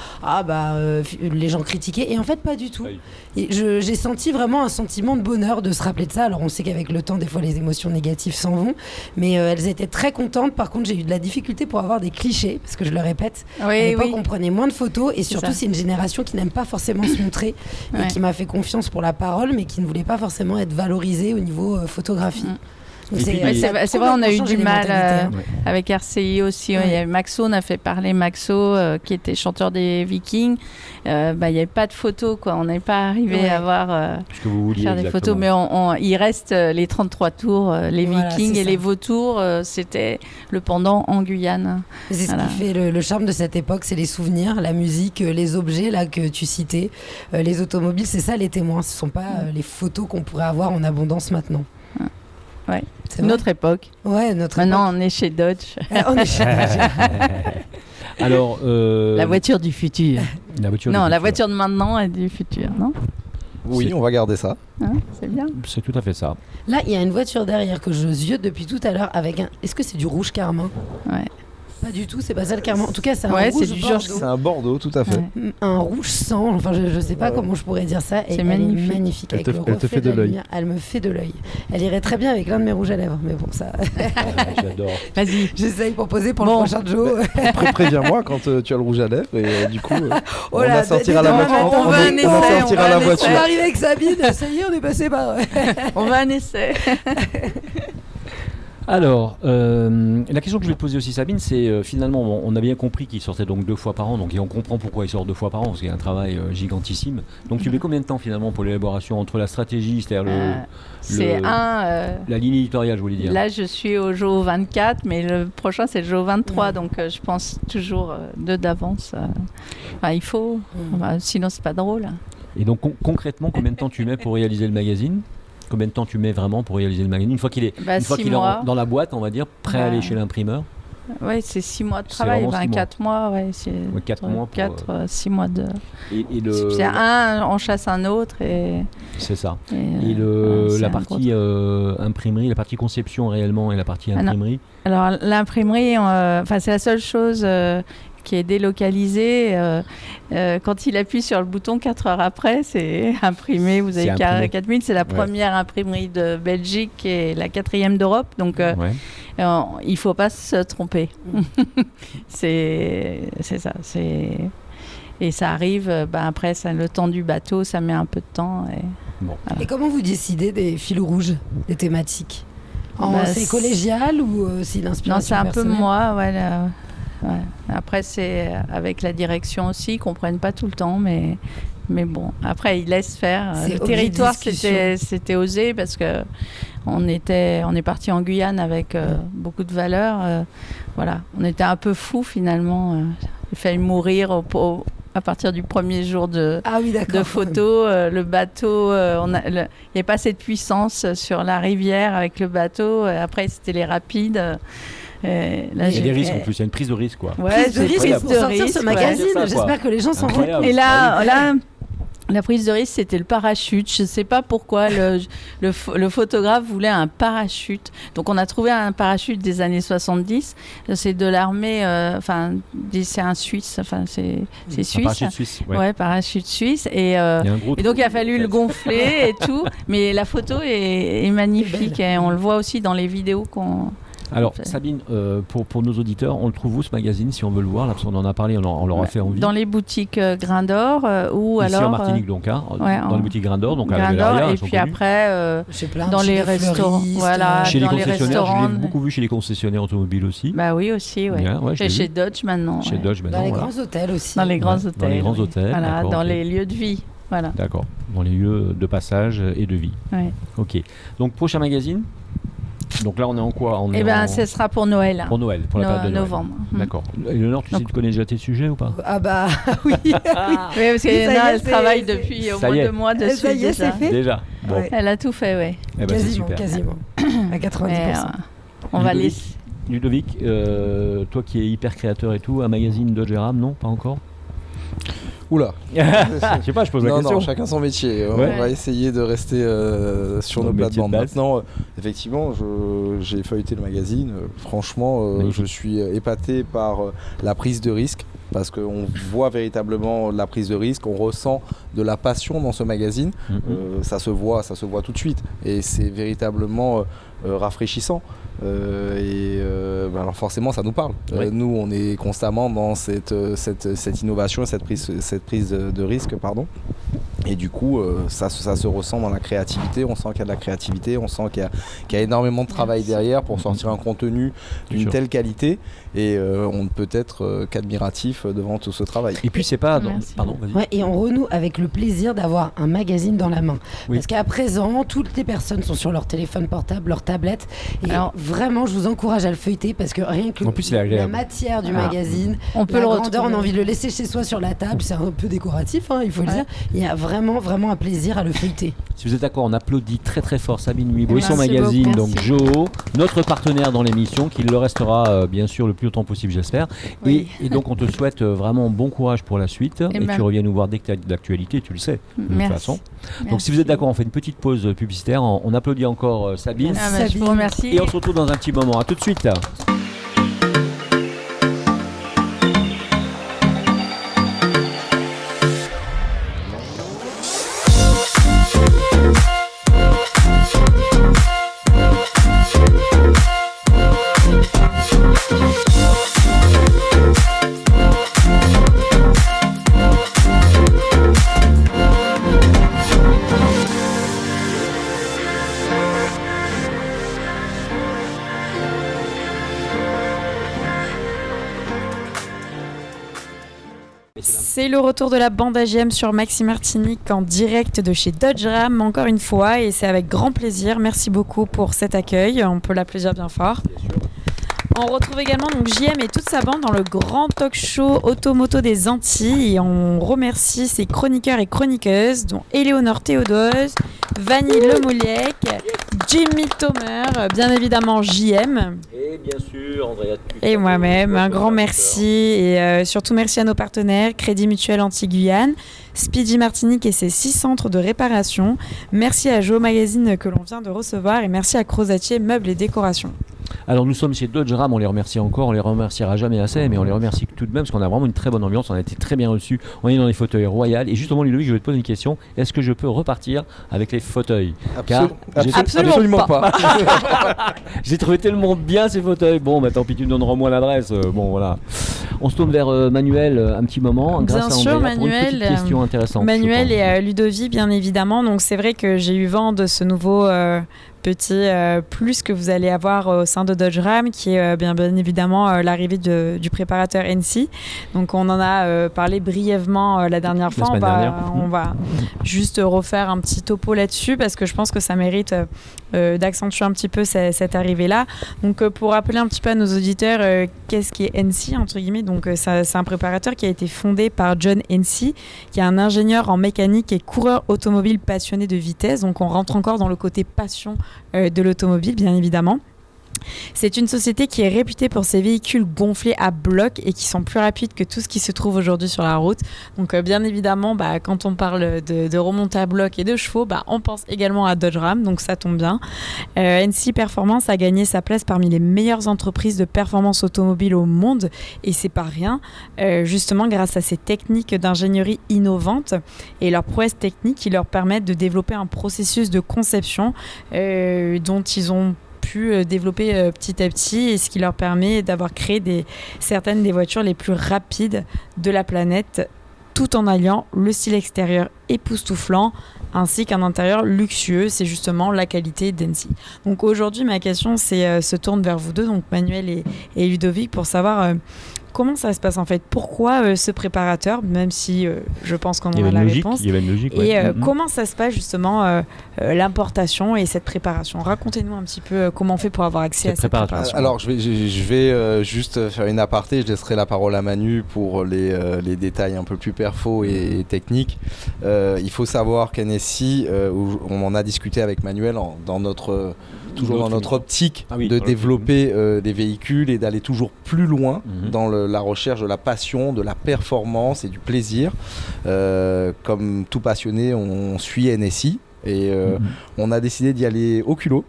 les gens critiquaient. Et en fait, pas du tout. Et j'ai senti vraiment un sentiment de bonheur de se rappeler de ça. Alors on sait qu'avec le temps, des fois les émotions négatives s'en vont, mais elles étaient très contentes. Par contre, j'ai eu de la difficulté pour avoir des clichés, parce que je le répète, à l'époque on prenait moins de photos, et surtout c'est une génération qui n'aime pas forcément se montrer, et qui m'a fait confiance pour la parole, mais qui ne voulait pas forcément être valorisée au niveau photographie. C'est vrai, on a eu du mal avec RCI aussi. Il y avait Maxo, on a fait parler Maxo, qui était chanteur des Vikings. Il n'y avait pas de photos, quoi. On n'est pas arrivé à faire des photos, mais il reste les 33 tours, les Vikings et les vautours. C'était le pendant en Guyane. C'est ce qui fait le charme de cette époque, c'est les souvenirs, la musique, les objets là que tu citais, les automobiles. C'est ça les témoins. Ce ne sont pas les photos qu'on pourrait avoir en abondance maintenant. Ouais. C'est notre époque. Ouais, notre Maintenant, époque. on est chez Dodge. On est chez Dodge. Alors, la voiture du futur. La voiture de maintenant est du futur, non ? Oui, on va garder ça. C'est bien. C'est tout à fait ça. Là, il y a une voiture derrière que je ziote depuis tout à l'heure avec un... Est-ce que c'est du rouge carmin ? Ouais. Pas du tout, c'est pas ça le carmin. En tout cas, c'est un rouge c'est du bordeaux. C'est un bordeaux, tout à fait. Ouais. Un rouge sang, enfin je sais pas comment je pourrais dire ça. Et c'est magnifique. Elle est magnifique. Elle te fait de l'œil. Elle me fait de l'œil. Elle irait très bien avec l'un de mes rouges à lèvres, mais bon, ça. J'adore. Vas-y. J'essaye pour poser pour le prochain Joe. Préviens-moi quand tu as le rouge à lèvres et du coup, on là, va sortir à la voiture. On va un essai. On va arriver avec Sabine, ça y est, on est passé par. On va un essai. Alors, la question que je vais te poser aussi, Sabine, c'est finalement, on a bien compris qu'il sortait donc 2 fois par an, donc on comprend pourquoi il sort 2 fois par an, parce qu'il y a un travail gigantissime. Donc tu mets combien de temps finalement pour l'élaboration entre la stratégie, c'est-à-dire la ligne éditoriale, je voulais dire. Là, je suis au JO 24, mais le prochain c'est le JO 23, donc je pense toujours 2 d'avance. Il faut, sinon c'est pas drôle. Et donc concrètement, combien de temps tu mets pour réaliser le magazine ? Combien de temps tu mets vraiment pour réaliser le magazine ? Une fois qu'il est, dans la boîte, on va dire, prêt à aller chez l'imprimeur ? Oui, c'est 6 mois de travail, 4 mois. C'est 4 mois. 6 mois de. C'est on chasse un autre. C'est ça. Et la partie imprimerie, la partie conception réellement et la partie imprimerie. Alors l'imprimerie, c'est la seule chose qui est délocalisé. Quand il appuie sur le bouton, 4 heures après, c'est imprimé. Vous avez 4000. C'est la première imprimerie de Belgique et la 4e d'Europe. Donc, il ne faut pas se tromper. c'est ça. Et ça arrive, après, le temps du bateau, ça met un peu de temps. Et comment vous décidez des fils rouges, des thématiques ? C'est collégial ou c'est une inspiration ? Non, c'est un peu moi, Après, c'est avec la direction aussi, ils ne comprennent pas tout le temps, mais bon, après, ils laissent faire. Le territoire, c'était osé parce que on est parti en Guyane avec beaucoup de valeurs. On était un peu fous finalement. Il fallait mourir à partir du premier jour de photos. Le bateau, il n'y avait pas cette puissance sur la rivière avec le bateau. Après, c'était les rapides. Il y a des risques en plus, il y a une prise de risque, quoi. Prise de risque pour sortir ce magazine. J'espère que les gens s'en rendent compte. Et là, la prise de risque, c'était le parachute. Je ne sais pas pourquoi le photographe voulait un parachute. Donc, on a trouvé un parachute des années 70. C'est de l'armée, c'est un Suisse. C'est suisse. Parachute suisse. Parachute suisse. Et donc, il a fallu le gonfler et tout. Mais la photo est magnifique. Et on le voit aussi dans les vidéos Alors Sabine, pour nos auditeurs, on le trouve où ce magazine si on veut le voir là, parce qu'on en a parlé, on leur a fait envie. Dans les boutiques Grain d'Or ou ici alors en Martinique donc, dans les boutiques Grain d'Or, donc à Galeria, et puis après dans les restaurants, voilà, chez les dans les concessionnaires, restaurants. je l'ai beaucoup vu chez les concessionnaires automobiles aussi. Bah oui aussi, ouais. Ouais, chez Dodge maintenant. Chez Dodge maintenant. Dans les grands hôtels aussi. Dans les grands hôtels. Dans les grands hôtels. Voilà, dans les lieux de vie. Voilà. D'accord. Dans les lieux de passage et de vie. Ouais. Ok. Donc prochain magazine. Donc là, on est en quoi? Ce sera pour Noël. Pour Noël, pour la période de Noël. Novembre. D'accord. Léonore, tu connais déjà tes sujets ou pas? Ah bah oui. Oui, parce qu'elle travaille depuis au moins 2 mois dessus. Ça y est, c'est fait. Déjà. Bon. Ouais. Elle a tout fait, oui. Eh ben, c'est super. Quasiment. À 90%. On va laisser. Ludovic, toi qui es hyper créateur et tout, un magazine Dodge Ram, non? Pas encore? Oula. Je sais pas, je pose la question. Non, chacun son métier. Ouais. On va essayer de rester sur nos plates-bandes. Maintenant, effectivement, j'ai feuilleté le magazine. Franchement, je suis épaté par la prise de risque. Parce qu'on voit véritablement la prise de risque, on ressent de la passion dans ce magazine. Ça se voit tout de suite. Et c'est véritablement rafraîchissant. Alors forcément, ça nous parle. Nous, on est constamment dans cette innovation, cette prise de risque, pardon. Et du coup, ça se ressent dans la créativité. On sent qu'il y a de la créativité, on sent qu'il y a énormément de travail derrière pour sortir un contenu d'une telle qualité. Et on ne peut être qu'admiratif devant tout ce travail. Et puis c'est pas... Pardon, vas-y. Ouais, et on renoue avec le plaisir d'avoir un magazine dans la main. Oui. Parce qu'à présent, toutes les personnes sont sur leur téléphone portable, leur tablette. Et alors, vraiment, je vous encourage à le feuilleter parce que rien que la matière du magazine, on peut la grandeur, on a envie de le laisser chez soi sur la table. C'est un peu décoratif, il faut le dire. Il y a vraiment un plaisir à le feuilleter. Si vous êtes d'accord, on applaudit très très fort Sabine Huibo et son Merci magazine, beaucoup. donc Joho, notre partenaire dans l'émission, qui le restera bien sûr le plus longtemps possible, j'espère. Oui. Et donc on te souhaite vraiment bon courage pour la suite et tu reviens nous voir dès que tu as de l'actualité, tu le sais, de toute façon. Donc si vous êtes d'accord, on fait une petite pause publicitaire, on applaudit encore Sabine. Je vous remercie. Et on se retrouve dans un petit moment. À tout de suite. C'est le retour de la bande AGM sur Maxi Martinique en direct de chez Dodge Ram, encore une fois, et c'est avec grand plaisir. Merci beaucoup pour cet accueil, on peut l'applaudir bien fort. On retrouve également donc JM et toute sa bande dans le grand talk show Automoto des Antilles et on remercie ses chroniqueurs et chroniqueuses dont Éléonore Théodose, Vanille Lemouliec, Jimmy Tomer, bien évidemment JM. Et bien sûr Andrea et moi-même, un grand merci et surtout merci à nos partenaires Crédit Mutuel Antilles-Guyane, Speedy Martinique et ses 6 centres de réparation. Merci à Joho Magazine que l'on vient de recevoir et merci à Crozatier Meubles et Décorations. Alors nous sommes chez Dodge Ram, on les remercie encore, on les remerciera jamais assez, mais on les remercie tout de même parce qu'on a vraiment une très bonne ambiance, on a été très bien reçus, on est dans les fauteuils royaux. Et justement Ludovic, je vais te poser une question, est-ce que je peux repartir avec les fauteuils? Absolument pas. J'ai trouvé tellement bien ces fauteuils, bon tant pis tu me donneras moi l'adresse, bon voilà. On se tourne vers Manuel un petit moment, grâce bien à sûr, Andrea, Manuel, pour une petite question intéressante. Manuel et Ludovic bien évidemment, donc c'est vrai que j'ai eu vent de ce nouveau... petit plus que vous allez avoir au sein de Dodge Ram qui est bien évidemment l'arrivée du préparateur NC. Donc on en a parlé brièvement la dernière fois. On va juste refaire un petit topo là-dessus parce que je pense que ça mérite d'accentuer un petit peu cette arrivée-là. Donc pour rappeler un petit peu à nos auditeurs qu'est-ce qui est NC entre guillemets. Donc c'est un préparateur qui a été fondé par John NC qui est un ingénieur en mécanique et coureur automobile passionné de vitesse. Donc on rentre encore dans le côté passion de l'automobile bien évidemment. C'est une société qui est réputée pour ses véhicules gonflés à bloc et qui sont plus rapides que tout ce qui se trouve aujourd'hui sur la route. Donc bien évidemment, quand on parle de remontée à bloc et de chevaux, on pense également à Dodge Ram, donc ça tombe bien. NC Performance a gagné sa place parmi les meilleures entreprises de performance automobile au monde et c'est pas rien, justement grâce à ces techniques d'ingénierie innovantes et leurs prouesses techniques qui leur permettent de développer un processus de conception dont ils ont pu développer petit à petit et ce qui leur permet d'avoir créé certaines des voitures les plus rapides de la planète, tout en alliant le style extérieur époustouflant ainsi qu'un intérieur luxueux. C'est justement la qualité d'Ensi. Donc aujourd'hui, ma question se tourne vers vous deux, donc Manuel et Ludovic, pour savoir comment ça se passe en fait. Pourquoi ce préparateur, même si je pense qu'on en a la réponse. Il y avait une logique. Et comment ça se passe justement l'importation et cette préparation. Racontez-nous un petit peu comment on fait pour avoir accès à cette préparation. Alors je vais juste faire une aparté. Je laisserai la parole à Manu pour les détails un peu plus perfos et techniques. Il faut savoir qu'NSI, on en a discuté avec Manuel toujours dans notre optique de développer des véhicules et d'aller toujours plus loin dans la recherche de la passion, de la performance et du plaisir. Comme tout passionné, on suit NSI et on a décidé d'y aller au culot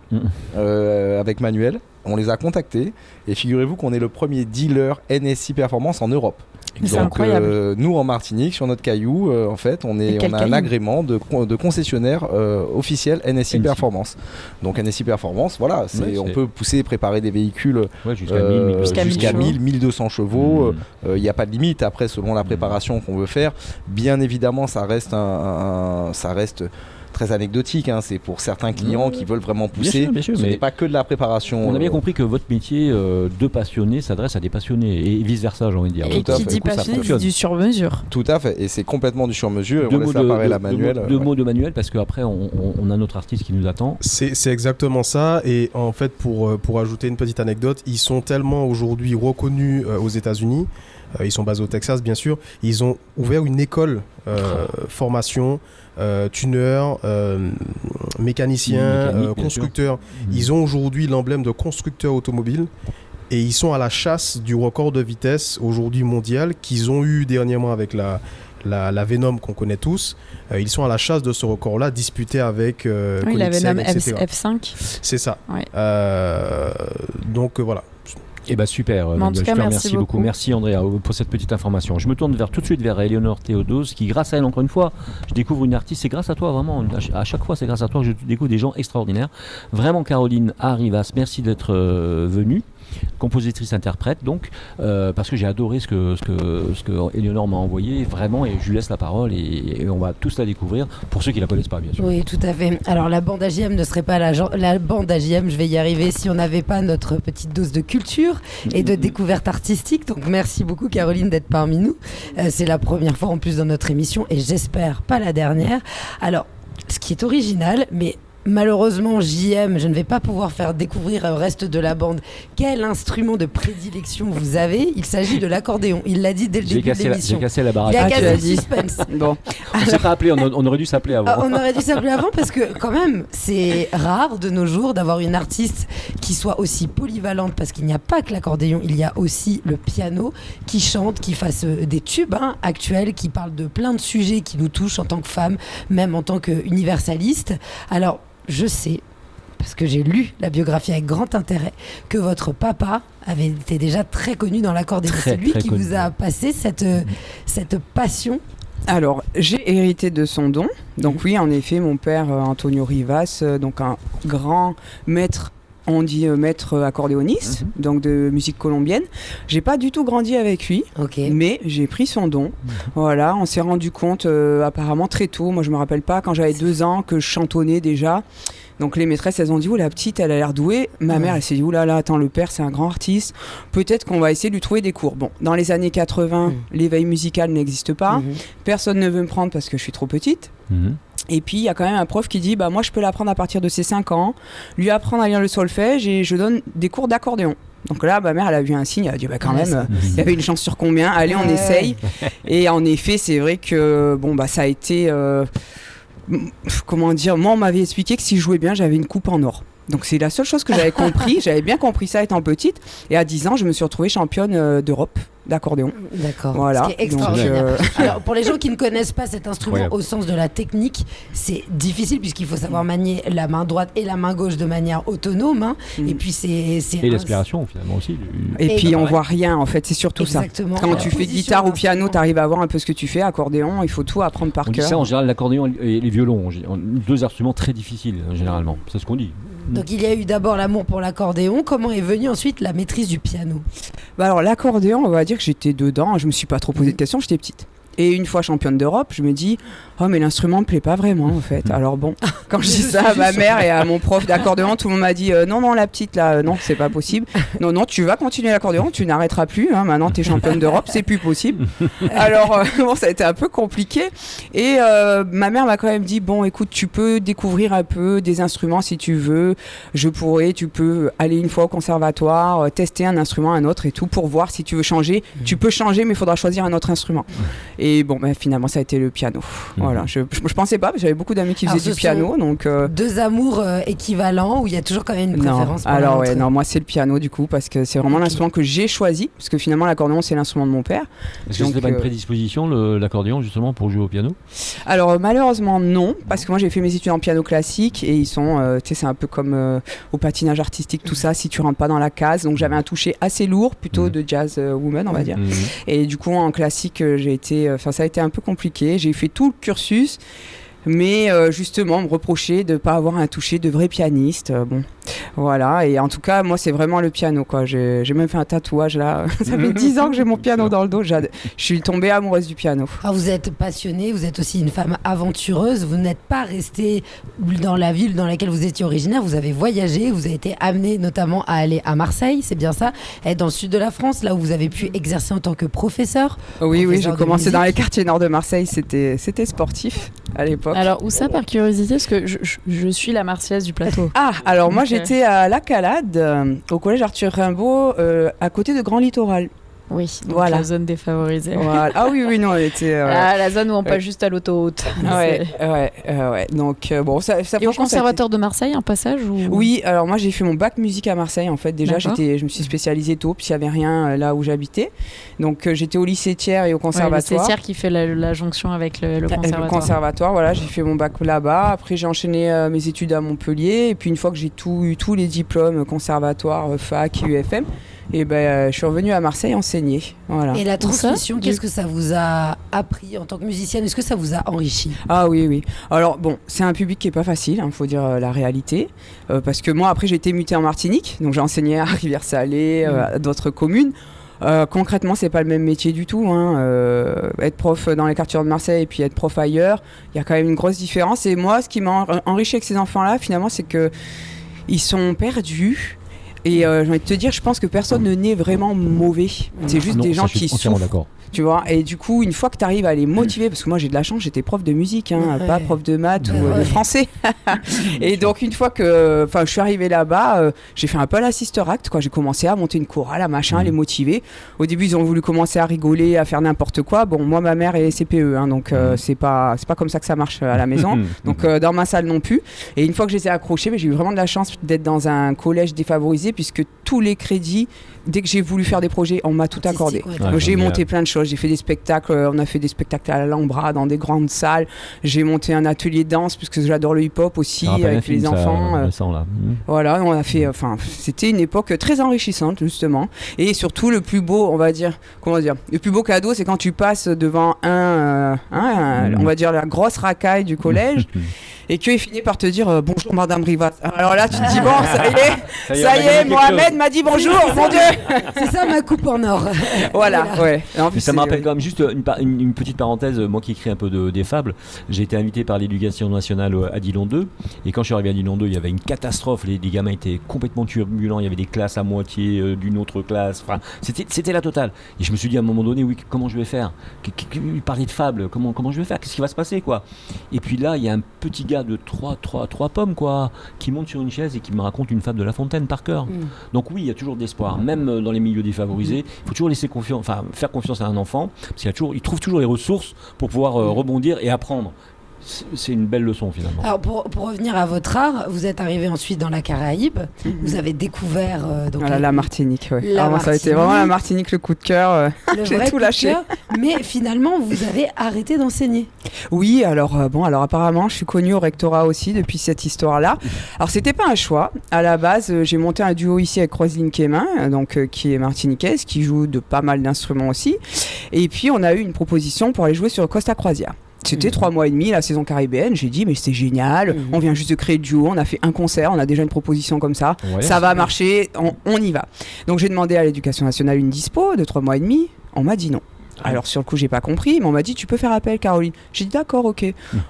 avec Manuel. On les a contactés et figurez-vous qu'on est le premier dealer NSI Performance en Europe. C'est Donc incroyable. nous en Martinique, sur notre caillou, en fait, on a un agrément de concessionnaire officiel NSI Performance. Donc NSI Performance, voilà, on peut préparer des véhicules jusqu'à 1000, 1200 chevaux. Il n'y a pas de limite. Après, selon la préparation qu'on veut faire, bien évidemment, ça reste très anecdotique, c'est pour certains clients qui veulent vraiment pousser. Bien sûr, ce n'est pas que de la préparation. On a bien compris que votre métier de passionné s'adresse à des passionnés et vice versa, j'ai envie de dire. Et qui dit passionné dit du sur-mesure. Tout à fait, et c'est complètement du sur-mesure. On laisse la parole à Manuel. Deux mots de Manuel, parce qu'après on a notre artiste qui nous attend. C'est exactement ça, et en fait pour ajouter une petite anecdote, ils sont tellement aujourd'hui reconnus aux États-Unis. Ils sont basés au Texas, bien sûr. Ils ont ouvert une école formation, tuner, mécanicien, constructeur. Ils ont aujourd'hui l'emblème de constructeur automobile et ils sont à la chasse du record de vitesse aujourd'hui mondial qu'ils ont eu dernièrement avec la Venom qu'on connaît tous. Ils sont à la chasse de ce record-là, disputé avec la Venom F5. C'est ça. Ouais. Donc voilà. Eh ben super, en tout cas, merci beaucoup. Merci Andrea pour cette petite information. Je me tourne tout de suite vers Éléonore Théodose, qui grâce à elle, encore une fois, je découvre une artiste. C'est grâce à toi, vraiment, à chaque fois c'est grâce à toi que je découvre des gens extraordinaires. Vraiment, Caroline Arrivas, merci d'être venue. Compositrice-interprète, donc, parce que j'ai adoré ce que Éléonore m'a envoyé, vraiment, et je lui laisse la parole et on va tous la découvrir, pour ceux qui la connaissent pas, bien sûr. Oui, tout à fait. Alors, la bande AJM ne serait pas la bande AJM, je vais y arriver, si on n'avait pas notre petite dose de culture et de découverte artistique. Donc, merci beaucoup, Caroline, d'être parmi nous. C'est la première fois en plus dans notre émission, et j'espère pas la dernière. Alors, ce qui est original, mais malheureusement, JM, je ne vais pas pouvoir faire découvrir au reste de la bande quel instrument de prédilection vous avez. Il s'agit de l'accordéon. Il l'a dit dès le début de l'émission. J'ai cassé la baraque. Il a cassé le suspense. Bon. On s'est pas appelé, on aurait dû s'appeler avant. On aurait dû s'appeler avant parce que quand même, c'est rare de nos jours d'avoir une artiste qui soit aussi polyvalente, parce qu'il n'y a pas que l'accordéon, il y a aussi le piano, qui chante, qui fasse des tubes actuels, qui parle de plein de sujets qui nous touchent en tant que femmes, même en tant qu'universaliste. Alors, je sais, parce que j'ai lu la biographie avec grand intérêt, que votre papa avait été déjà très connu dans l'accordéon. C'est lui qui vous a passé cette passion. Alors, j'ai hérité de son don. Donc oui, en effet, mon père, Antonio Rivas, donc un grand maître, on dit maître accordéoniste, donc de musique colombienne. J'ai pas du tout grandi avec lui, mais j'ai pris son don. Voilà, on s'est rendu compte apparemment très tôt. Moi, je me rappelle pas, quand j'avais 2 ans, que je chantonnais déjà. Donc les maîtresses, elles ont dit, la petite, elle a l'air douée. Ma mère, elle s'est dit, attends, le père, c'est un grand artiste. Peut-être qu'on va essayer de lui trouver des cours. Bon, dans les années 80, l'éveil musical n'existe pas. Personne ne veut me prendre parce que je suis trop petite. Et puis, il y a quand même un prof qui dit, moi, je peux l'apprendre à partir de ses 5 ans, lui apprendre à lire le solfège, et je donne des cours d'accordéon. Donc là, ma mère, elle a vu un signe, elle a dit, quand même, il y avait une chance sur combien, allez, on essaye. Et en effet, c'est vrai que, ça a été... comment dire, moi on m'avait expliqué que si je jouais bien j'avais une coupe en or, donc c'est la seule chose que j'avais compris. J'avais bien compris ça étant petite, et à 10 ans je me suis retrouvée championne d'Europe d'accordéon. D'accord, voilà. Ce qui est extraordinaire. Alors pour les gens qui ne connaissent pas cet instrument au sens de la technique, c'est difficile puisqu'il faut savoir manier la main droite et la main gauche de manière autonome, et puis c'est et l'aspiration finalement aussi. Et puis on voit rien en fait, c'est surtout exactement ça. Quand tu fais guitare ou piano, tu arrives à voir un peu ce que tu fais. Accordéon, il faut tout apprendre par cœur. On dit ça en général, l'accordéon et les violons, 2 instruments très difficiles généralement. C'est ce qu'on dit. Donc il y a eu d'abord l'amour pour l'accordéon. Comment est venue ensuite la maîtrise du piano? Alors l'accordéon, on va dire que j'étais dedans, je me suis pas trop posé de questions, j'étais petite. Et une fois championne d'Europe, je me dis oh mais l'instrument me plaît pas vraiment en fait. Alors bon, quand je dis ça à ma mère et à mon prof d'accordéon, tout le monde m'a dit non la petite là, non c'est pas possible. Non tu vas continuer l'accordéon, tu n'arrêteras plus. Maintenant t'es championne d'Europe, c'est plus possible. Alors bon ça a été un peu compliqué. Et ma mère m'a quand même dit bon écoute tu peux découvrir un peu des instruments si tu veux. Tu peux aller une fois au conservatoire, tester un instrument, un autre et tout pour voir si tu veux changer. Tu peux changer mais il faudra choisir un autre instrument. Et bon, finalement, ça a été le piano. Voilà, je pensais pas, parce que j'avais beaucoup d'amis qui faisaient du piano. Donc, deux amours équivalents où il y a toujours quand même une préférence pour l'autre. Non, moi c'est le piano du coup, parce que c'est vraiment l'instrument que j'ai choisi, parce que finalement l'accordéon c'est l'instrument de mon père. Est-ce que c'était pas une prédisposition, l'accordéon, justement, pour jouer au piano? Alors malheureusement non, parce que moi j'ai fait mes études en piano classique et ils sont, tu sais, c'est un peu comme au patinage artistique, tout ça, si tu rentres pas dans la case. Donc j'avais un toucher assez lourd, plutôt de jazz woman, on va dire. Et du coup en classique, ça a été un peu compliqué. J'ai fait tout le cursus, mais justement, on me reprochait de ne pas avoir un toucher de vrai pianiste. Bon, voilà. Et en tout cas, moi, c'est vraiment le piano, quoi. J'ai même fait un tatouage, là. Ça fait 10 ans que j'ai mon piano dans le dos. Je suis tombée amoureuse du piano. Alors, vous êtes passionnée, vous êtes aussi une femme aventureuse. Vous n'êtes pas restée dans la ville dans laquelle vous étiez originaire. Vous avez voyagé, vous avez été amenée notamment à aller à Marseille, c'est bien ça, être dans le sud de la France, là où vous avez pu exercer en tant que professeur. Oui, j'ai commencé dans les quartiers nord de Marseille. C'était sportif à l'époque. Alors, où ça, par curiosité? Parce que je suis la Marseillaise du plateau. Alors moi, j'étais à La Calade, au collège Arthur Rimbaud, à côté de Grand Littoral. Oui, donc voilà. La zone défavorisée. Voilà. Ah oui, non, elle était... la zone où on passe juste à l'autoroute. Ouais. Donc, bon, ça et au conservatoire de Marseille, un passage ou... Oui, alors moi, j'ai fait mon bac musique à Marseille, en fait. Déjà, je me suis spécialisée tôt, puis il n'y avait rien là où j'habitais. Donc, j'étais au lycée Thiers et au conservatoire. Le lycée Thiers qui fait la jonction avec le conservatoire. Le conservatoire, voilà, j'ai fait mon bac là-bas. Après, j'ai enchaîné mes études à Montpellier. Et puis, une fois que j'ai eu tous les diplômes, conservatoire, fac, UFM, et je suis revenue à Marseille enseigner. Voilà. Et la transmission, qu'est-ce que ça vous a appris en tant que musicienne? Est-ce que ça vous a enrichi? Ah oui. Alors bon, c'est un public qui est pas facile, faut dire la réalité. Parce que moi, après, j'ai été mutée en Martinique, donc j'ai enseigné à Rivière-Salée, à d'autres communes. Concrètement, c'est pas le même métier du tout. Être prof dans les quartiers de Marseille et puis être prof ailleurs, il y a quand même une grosse différence. Et moi, ce qui m'a enrichi avec ces enfants-là, finalement, c'est que ils sont perdus. Et j'ai envie de te dire, je pense que personne ne naît vraiment mauvais. C'est juste des gens qui souffrent. D'accord. Tu vois, et du coup, une fois que tu arrives à les motiver, parce que moi j'ai de la chance, j'étais prof de musique, pas prof de maths ou de français. Et donc, une fois que je suis arrivée là-bas, j'ai fait un peu la sister act, quoi. J'ai commencé à monter une chorale, à les motiver. Au début, ils ont voulu commencer à rigoler, à faire n'importe quoi. Bon, moi, ma mère est CPE, donc c'est pas comme ça que ça marche à la maison. Donc, dans ma salle non plus. Et une fois que je les ai accrochés, j'ai eu vraiment de la chance d'être dans un collège défavorisé, puisque tous les crédits, dès que j'ai voulu faire des projets, on m'a tout accordé. Donc, j'ai monté plein de choses. J'ai fait des spectacles, on a fait des spectacles à l'Alhambra dans des grandes salles. J'ai monté un atelier de danse puisque j'adore le hip-hop aussi avec les enfants. Voilà, on a fait. C'était une époque très enrichissante justement. Et surtout le plus beau, le plus beau cadeau, c'est quand tu passes devant on va dire la grosse racaille du collège. Et qu'il finit par te dire bonjour Madame Rivas. Alors là tu te dis bon ça y est, Mohamed m'a dit bonjour, mon Dieu. C'est ça ma coupe en or. Voilà. Ouais. Mais ça me rappelle quand même juste une petite parenthèse, moi qui écris un peu des fables, j'ai été invité par l'éducation nationale à Dillon 2 et quand je suis arrivé à Dillon 2 il y avait une catastrophe, les gamins étaient complètement turbulents, il y avait des classes à moitié d'une autre classe, c'était la totale. Et je me suis dit à un moment donné, oui, comment je vais faire? Il parlait de fables, comment je vais faire? Qu'est-ce qui va se passer quoi? Et puis là il y a un petit gars de 3 pommes quoi, qui monte sur une chaise et qui me raconte une fable de La Fontaine par cœur. Donc oui, il y a toujours de l'espoir, même dans les milieux défavorisés. Il faut toujours faire confiance à un enfant, parce qu'il trouve toujours les ressources pour pouvoir rebondir et apprendre. C'est une belle leçon finalement. Alors pour revenir à votre art, vous êtes arrivé ensuite dans la Caraïbe, vous avez découvert la Martinique. Ouais. Ça a été vraiment la Martinique le coup de cœur. J'ai tout lâché. Mais finalement, vous avez arrêté d'enseigner. Oui, alors apparemment, je suis connue au rectorat aussi depuis cette histoire-là. Alors c'était pas un choix. À la base, j'ai monté un duo ici avec Roselyne Quémin, qui est martiniquaise, qui joue de pas mal d'instruments aussi. Et puis on a eu une proposition pour aller jouer sur Costa Croisière. C'était 3 mois et demi, la saison caribéenne. J'ai dit, mais c'est génial, on vient juste de créer le duo, on a fait un concert, on a déjà une proposition comme ça, ça va marcher, on y va. Donc j'ai demandé à l'Éducation nationale une dispo de 3 mois et demi, on m'a dit non. Alors sur le coup j'ai pas compris, mais on m'a dit tu peux faire appel Caroline. J'ai dit d'accord, ok.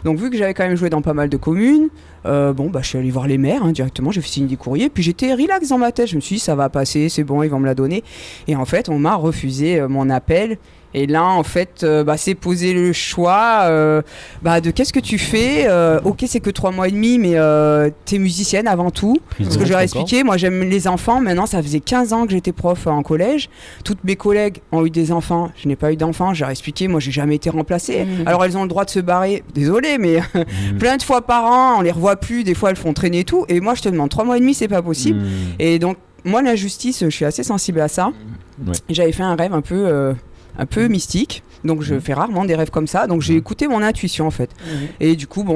Donc vu que j'avais quand même joué dans pas mal de communes, je suis allée voir les maires directement, j'ai fait signer des courriers, puis j'étais relax dans ma tête, je me suis dit ça va passer, c'est bon, ils vont me la donner. Et en fait on m'a refusé mon appel. Et là, en fait, c'est posé le choix de qu'est-ce que tu fais. Ok, c'est que 3 mois et demi, mais t'es musicienne avant tout. Parce que je leur ai expliqué, moi j'aime les enfants. Maintenant, ça faisait 15 ans que j'étais prof en collège. Toutes mes collègues ont eu des enfants. Je n'ai pas eu d'enfants. Je leur ai expliqué, moi j'ai jamais été remplacée. Alors elles ont le droit de se barrer. Désolée, mais plein de fois par an, on les revoit plus. Des fois, elles font traîner tout. Et moi, je te demande 3 mois et demi, c'est pas possible. Et donc, moi, l'injustice, je suis assez sensible à ça. J'avais fait un rêve un peu mystique, donc je fais rarement des rêves comme ça, donc j'ai écouté mon intuition en fait. Et du coup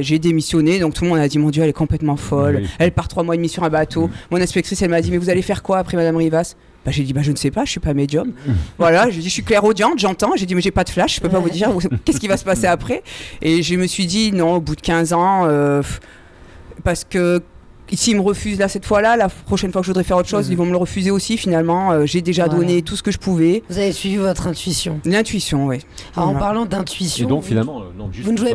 j'ai démissionné, donc tout le monde a dit mon Dieu elle est complètement folle, elle part 3 mois et demi sur un bateau. Mon inspectrice elle m'a dit mais vous allez faire quoi après Madame Rivas? J'ai dit je ne sais pas, je suis pas médium. Voilà, j'ai dit je suis clairaudiente, j'entends, j'ai dit mais j'ai pas de flash, je peux pas vous dire qu'est-ce qui va se passer après. Et je me suis dit non, au bout de 15 ans parce que s'ils me refusent là cette fois-là, la prochaine fois que je voudrais faire autre chose, ils vont me le refuser aussi finalement. J'ai déjà donné tout ce que je pouvais. Vous avez suivi votre intuition. L'intuition, oui. En parlant d'intuition, et donc finalement, vous ne jouez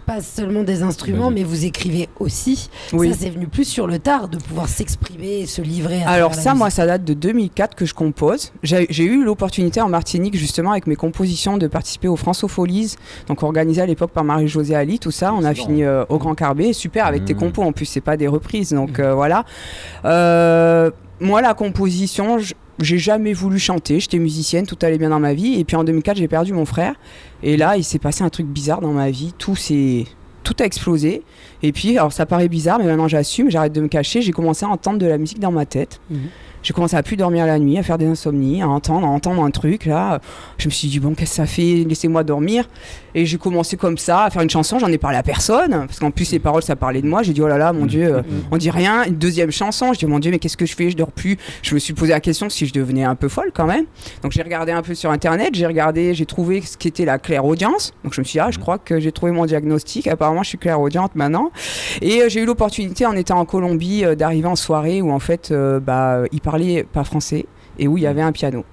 pas seulement des instruments, mais vous écrivez aussi. Ça, c'est venu plus sur le tard de pouvoir s'exprimer et se livrer. Alors ça, moi, ça date de 2004 que je compose. J'ai eu l'opportunité en Martinique, justement, avec mes compositions, de participer aux Francofolies, donc organisé à l'époque par Marie-Josée Ali, tout ça. On a fini au Grand Carbet, super, avec tes compos, en plus, c'est pas des reprises, donc voilà. Moi, la composition, j'ai jamais voulu chanter, j'étais musicienne, tout allait bien dans ma vie, et puis en 2004, j'ai perdu mon frère, et là, il s'est passé un truc bizarre dans ma vie, tout a explosé, et puis, alors ça paraît bizarre, mais maintenant j'assume, j'arrête de me cacher, j'ai commencé à entendre de la musique dans ma tête. J'ai commencé à plus dormir la nuit, à faire des insomnies, à entendre un truc là. Je me suis dit bon, qu'est-ce que ça fait, laissez-moi dormir. Et j'ai commencé comme ça à faire une chanson, j'en ai parlé à personne parce qu'en plus les paroles ça parlait de moi. J'ai dit oh là là mon Dieu, on dit rien. Une deuxième chanson, je dis mon Dieu mais qu'est-ce que je fais, je dors plus. Je me suis posé la question si je devenais un peu folle quand même. Donc j'ai regardé un peu sur internet, j'ai trouvé ce qu'était la clairaudience. Donc je me suis dit je crois que j'ai trouvé mon diagnostic. Apparemment je suis clairaudiente maintenant. Et j'ai eu l'opportunité en étant en Colombie d'arriver en soirée où en fait il parlait pas français et où il y avait un piano.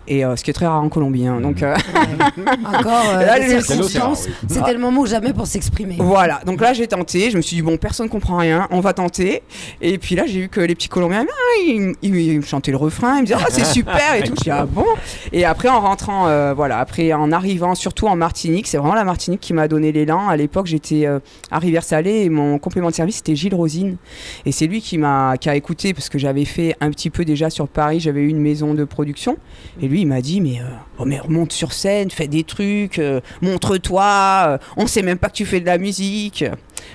Et ce qui est très rare en Colombie. Hein, donc, encore, les circonstances, c'était le moment ou jamais pour s'exprimer. Voilà, donc là j'ai tenté, je me suis dit bon, personne ne comprend rien, on va tenter. Et puis là j'ai vu que les petits Colombiens, ils chantaient le refrain, ils me disaient c'est super et tout. Je dis bon. Et après en rentrant, après en arrivant, surtout en Martinique, c'est vraiment la Martinique qui m'a donné l'élan. À l'époque j'étais à Rivière-Salée et mon complément de service c'était Gilles Rosine. Et c'est lui qui a écouté parce que j'avais fait un petit peu déjà sur Paris, j'avais eu une maison de production. Et lui il m'a dit mais remonte sur scène, fais des trucs, montre-toi, on sait même pas que tu fais de la musique.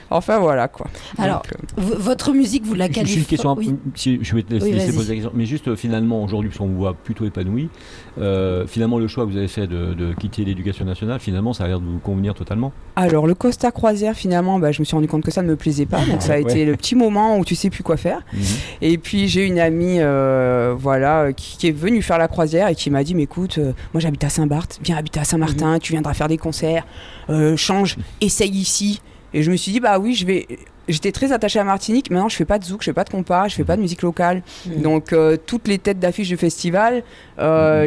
Enfin voilà quoi. Alors votre musique vous la qualifiez. Une question, je vais te laisser poser la question, mais juste finalement aujourd'hui parce qu'on vous voit plutôt épanoui, finalement le choix que vous avez fait de quitter l'éducation nationale, finalement ça a l'air de vous convenir totalement. Alors le Costa Croisière finalement, je me suis rendu compte que ça ne me plaisait pas, donc ça a été le petit moment où tu sais plus quoi faire. Et puis j'ai une amie qui est venue faire la croisière et qui m'a dit mais écoute, moi j'habite à Saint-Barth, viens habiter à Saint-Martin, tu viendras faire des concerts, change, essaye ici. Et je me suis dit oui, j'étais très attachée à Martinique. Maintenant, je fais pas de zouk, je fais pas de compas, je fais pas de musique locale. Donc, toutes les têtes d'affiche de festival,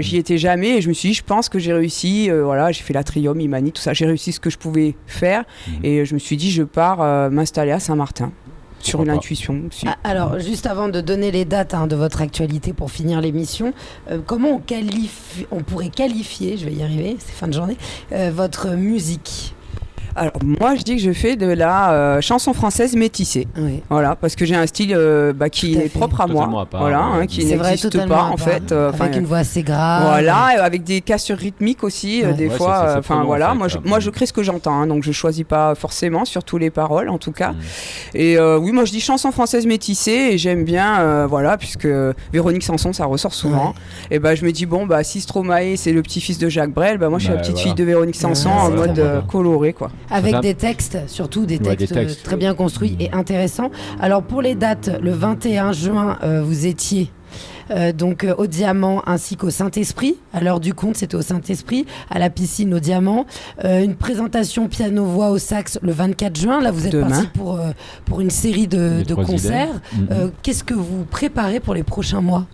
j'y étais jamais. Et je me suis dit, je pense que j'ai réussi. J'ai fait la Trium, Imani, tout ça. J'ai réussi ce que je pouvais faire. Et je me suis dit, je pars m'installer à Saint-Martin. Sur une intuition aussi. Alors, juste avant de donner les dates de votre actualité pour finir l'émission, comment on pourrait qualifier, je vais y arriver, c'est fin de journée, votre musique ? Alors moi je dis que je fais de la chanson française métissée, voilà, parce que j'ai un style qui est propre à moi, qui n'existe pas en fait, avec une voix assez grave, avec des cassures rythmiques aussi des fois, moi je crée ce que j'entends, donc je choisis pas forcément, surtout les paroles en tout cas. Et moi je dis chanson française métissée et j'aime bien puisque Véronique Sanson ça ressort souvent, et je me dis si Stromae c'est le petit-fils de Jacques Brel, moi je suis la petite fille de Véronique Sanson en mode coloré quoi. Avec des textes, surtout des textes très bien construits et intéressants. Alors pour les dates, le 21 juin, vous étiez Donc au Diamant ainsi qu'au Saint-Esprit. À l'heure du compte, c'était au Saint-Esprit. À la piscine, au Diamant. Une présentation piano-voix au sax le 24 juin. Là, vous êtes parti pour une série de concerts. Qu'est-ce que vous préparez pour les prochains mois ?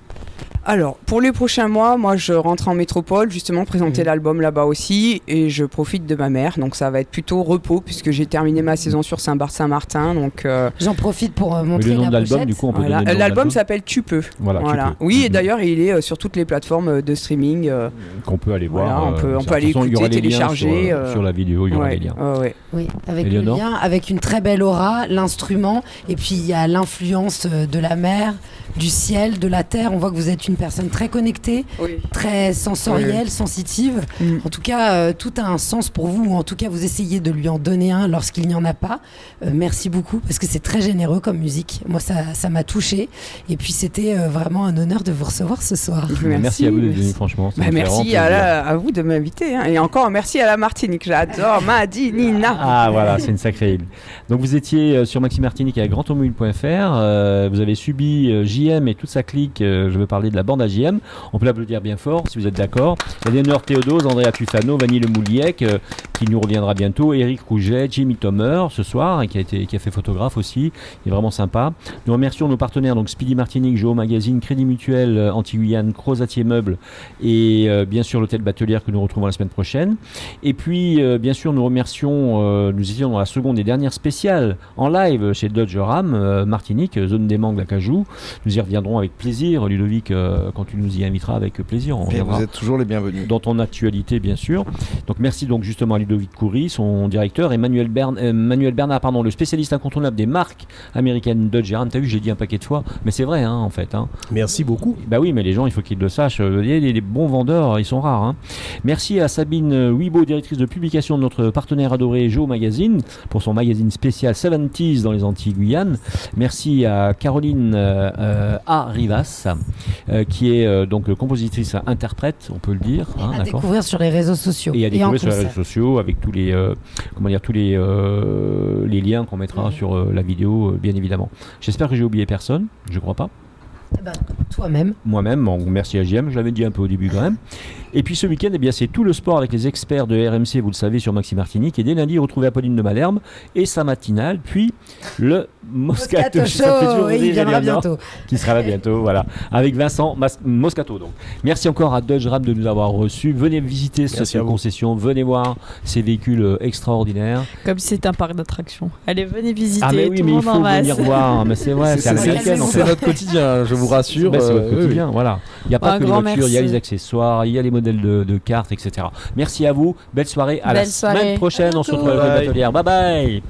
Alors, pour les prochains mois, moi, je rentre en métropole, justement, présenter l'album là-bas aussi, et je profite de ma mère. Donc, ça va être plutôt repos, puisque j'ai terminé ma saison sur Saint-Barth-Saint-Martin. Donc, j'en profite pour montrer le nom la de l'album, pochette. du coup, on peut donner le nom de l'album s'appelle Tu peux. Voilà. Tu peux. Oui, et d'ailleurs, il est sur toutes les plateformes de streaming. Qu'on peut aller voir. On peut aller écouter, télécharger. Sur la vidéo, il y aura les liens. Oui, avec le lien, avec une très belle aura, l'instrument, et puis il y a l'influence de la mer, du ciel, de la terre. On voit que vous êtes une personne très connectée, très sensorielle, sensitive. En tout cas, tout a un sens pour vous, ou en tout cas, vous essayez de lui en donner un lorsqu'il n'y en a pas. Merci beaucoup, parce que c'est très généreux comme musique. Moi, ça m'a touchée. Et puis, c'était vraiment un honneur de vous recevoir ce soir. Merci à vous d'être venu, franchement. Merci à vous de m'inviter. Et encore, merci à la Martinique. J'adore Madinina. Ah, voilà, c'est une sacrée île. Donc, vous étiez sur Maxime Martinique avec grandautomobile.fr. Vous avez subi JM et toute sa clique. Je veux parler de la bande à JM. On peut l'applaudir bien fort si vous êtes d'accord. Léonore Théodose, Andrea Tufano, Vanille Le Mouliec, qui nous reviendra bientôt, Eric Rouget, Jimmy Tomer ce soir, et qui a fait photographe aussi. Il est vraiment sympa. Nous remercions nos partenaires, donc Speedy Martinique, Géo Magazine, Crédit Mutuel, Anti-Guyane, Crozatier Meubles et bien sûr l'hôtel Batelière que nous retrouvons la semaine prochaine. Et puis bien sûr nous remercions, nous étions dans la seconde et dernière spéciale en live chez Dodge Ram Martinique, zone des Mangues, Acajou. Nous y reviendrons avec plaisir, Ludovic, quand tu nous y inviteras, avec plaisir. Vous êtes toujours les bienvenus. Dans ton actualité, bien sûr. Donc merci donc justement à Ludovic Coury, son directeur, et Manuel Bernard, le spécialiste incontournable des marques américaines Dodge Ram. T'as vu, j'ai dit un paquet de fois, mais c'est vrai en fait. Merci beaucoup. Bah oui, mais les gens, il faut qu'ils le sachent. Les bons vendeurs, ils sont rares. Merci à Sabine Wibo, directrice de publication de notre partenaire adoré Géo Magazine, pour son magazine spécial 70s dans les Antilles-Guyane. Merci à Caroline A. Rivas, qui est donc compositrice interprète, on peut le dire. À découvrir sur les réseaux sociaux. Et à découvrir sur les réseaux sociaux avec tous les liens qu'on mettra sur la vidéo, bien évidemment. J'espère que j'ai oublié personne, je crois pas. Toi-même. Moi-même, merci à JM, je l'avais dit un peu au début quand même. Et puis ce week-end, c'est tout le sport avec les experts de RMC, vous le savez, sur Maxime Martinique. Et dès lundi, retrouvez Apolline de Malherbe et sa matinale, puis le Moscato Show, il viendra bientôt. Qui sera là bientôt, voilà, avec Vincent Moscato. Donc. Merci encore à Dodge Ram de nous avoir reçus. Venez visiter cette concession, venez voir ces véhicules extraordinaires. Comme si c'était un parc d'attractions. Allez, venez visiter, mais oui, tout mais le il monde faut en masse. venir voir, mais c'est vrai, c'est notre quotidien, je vous rassure. C'est votre quotidien, voilà. Il n'y a pas que les voitures, il y a merci. les accessoires, il y a les modèles de cartes, etc. Merci à vous, belle soirée, à la semaine prochaine, on se retrouve à la Batelière. Bye bye.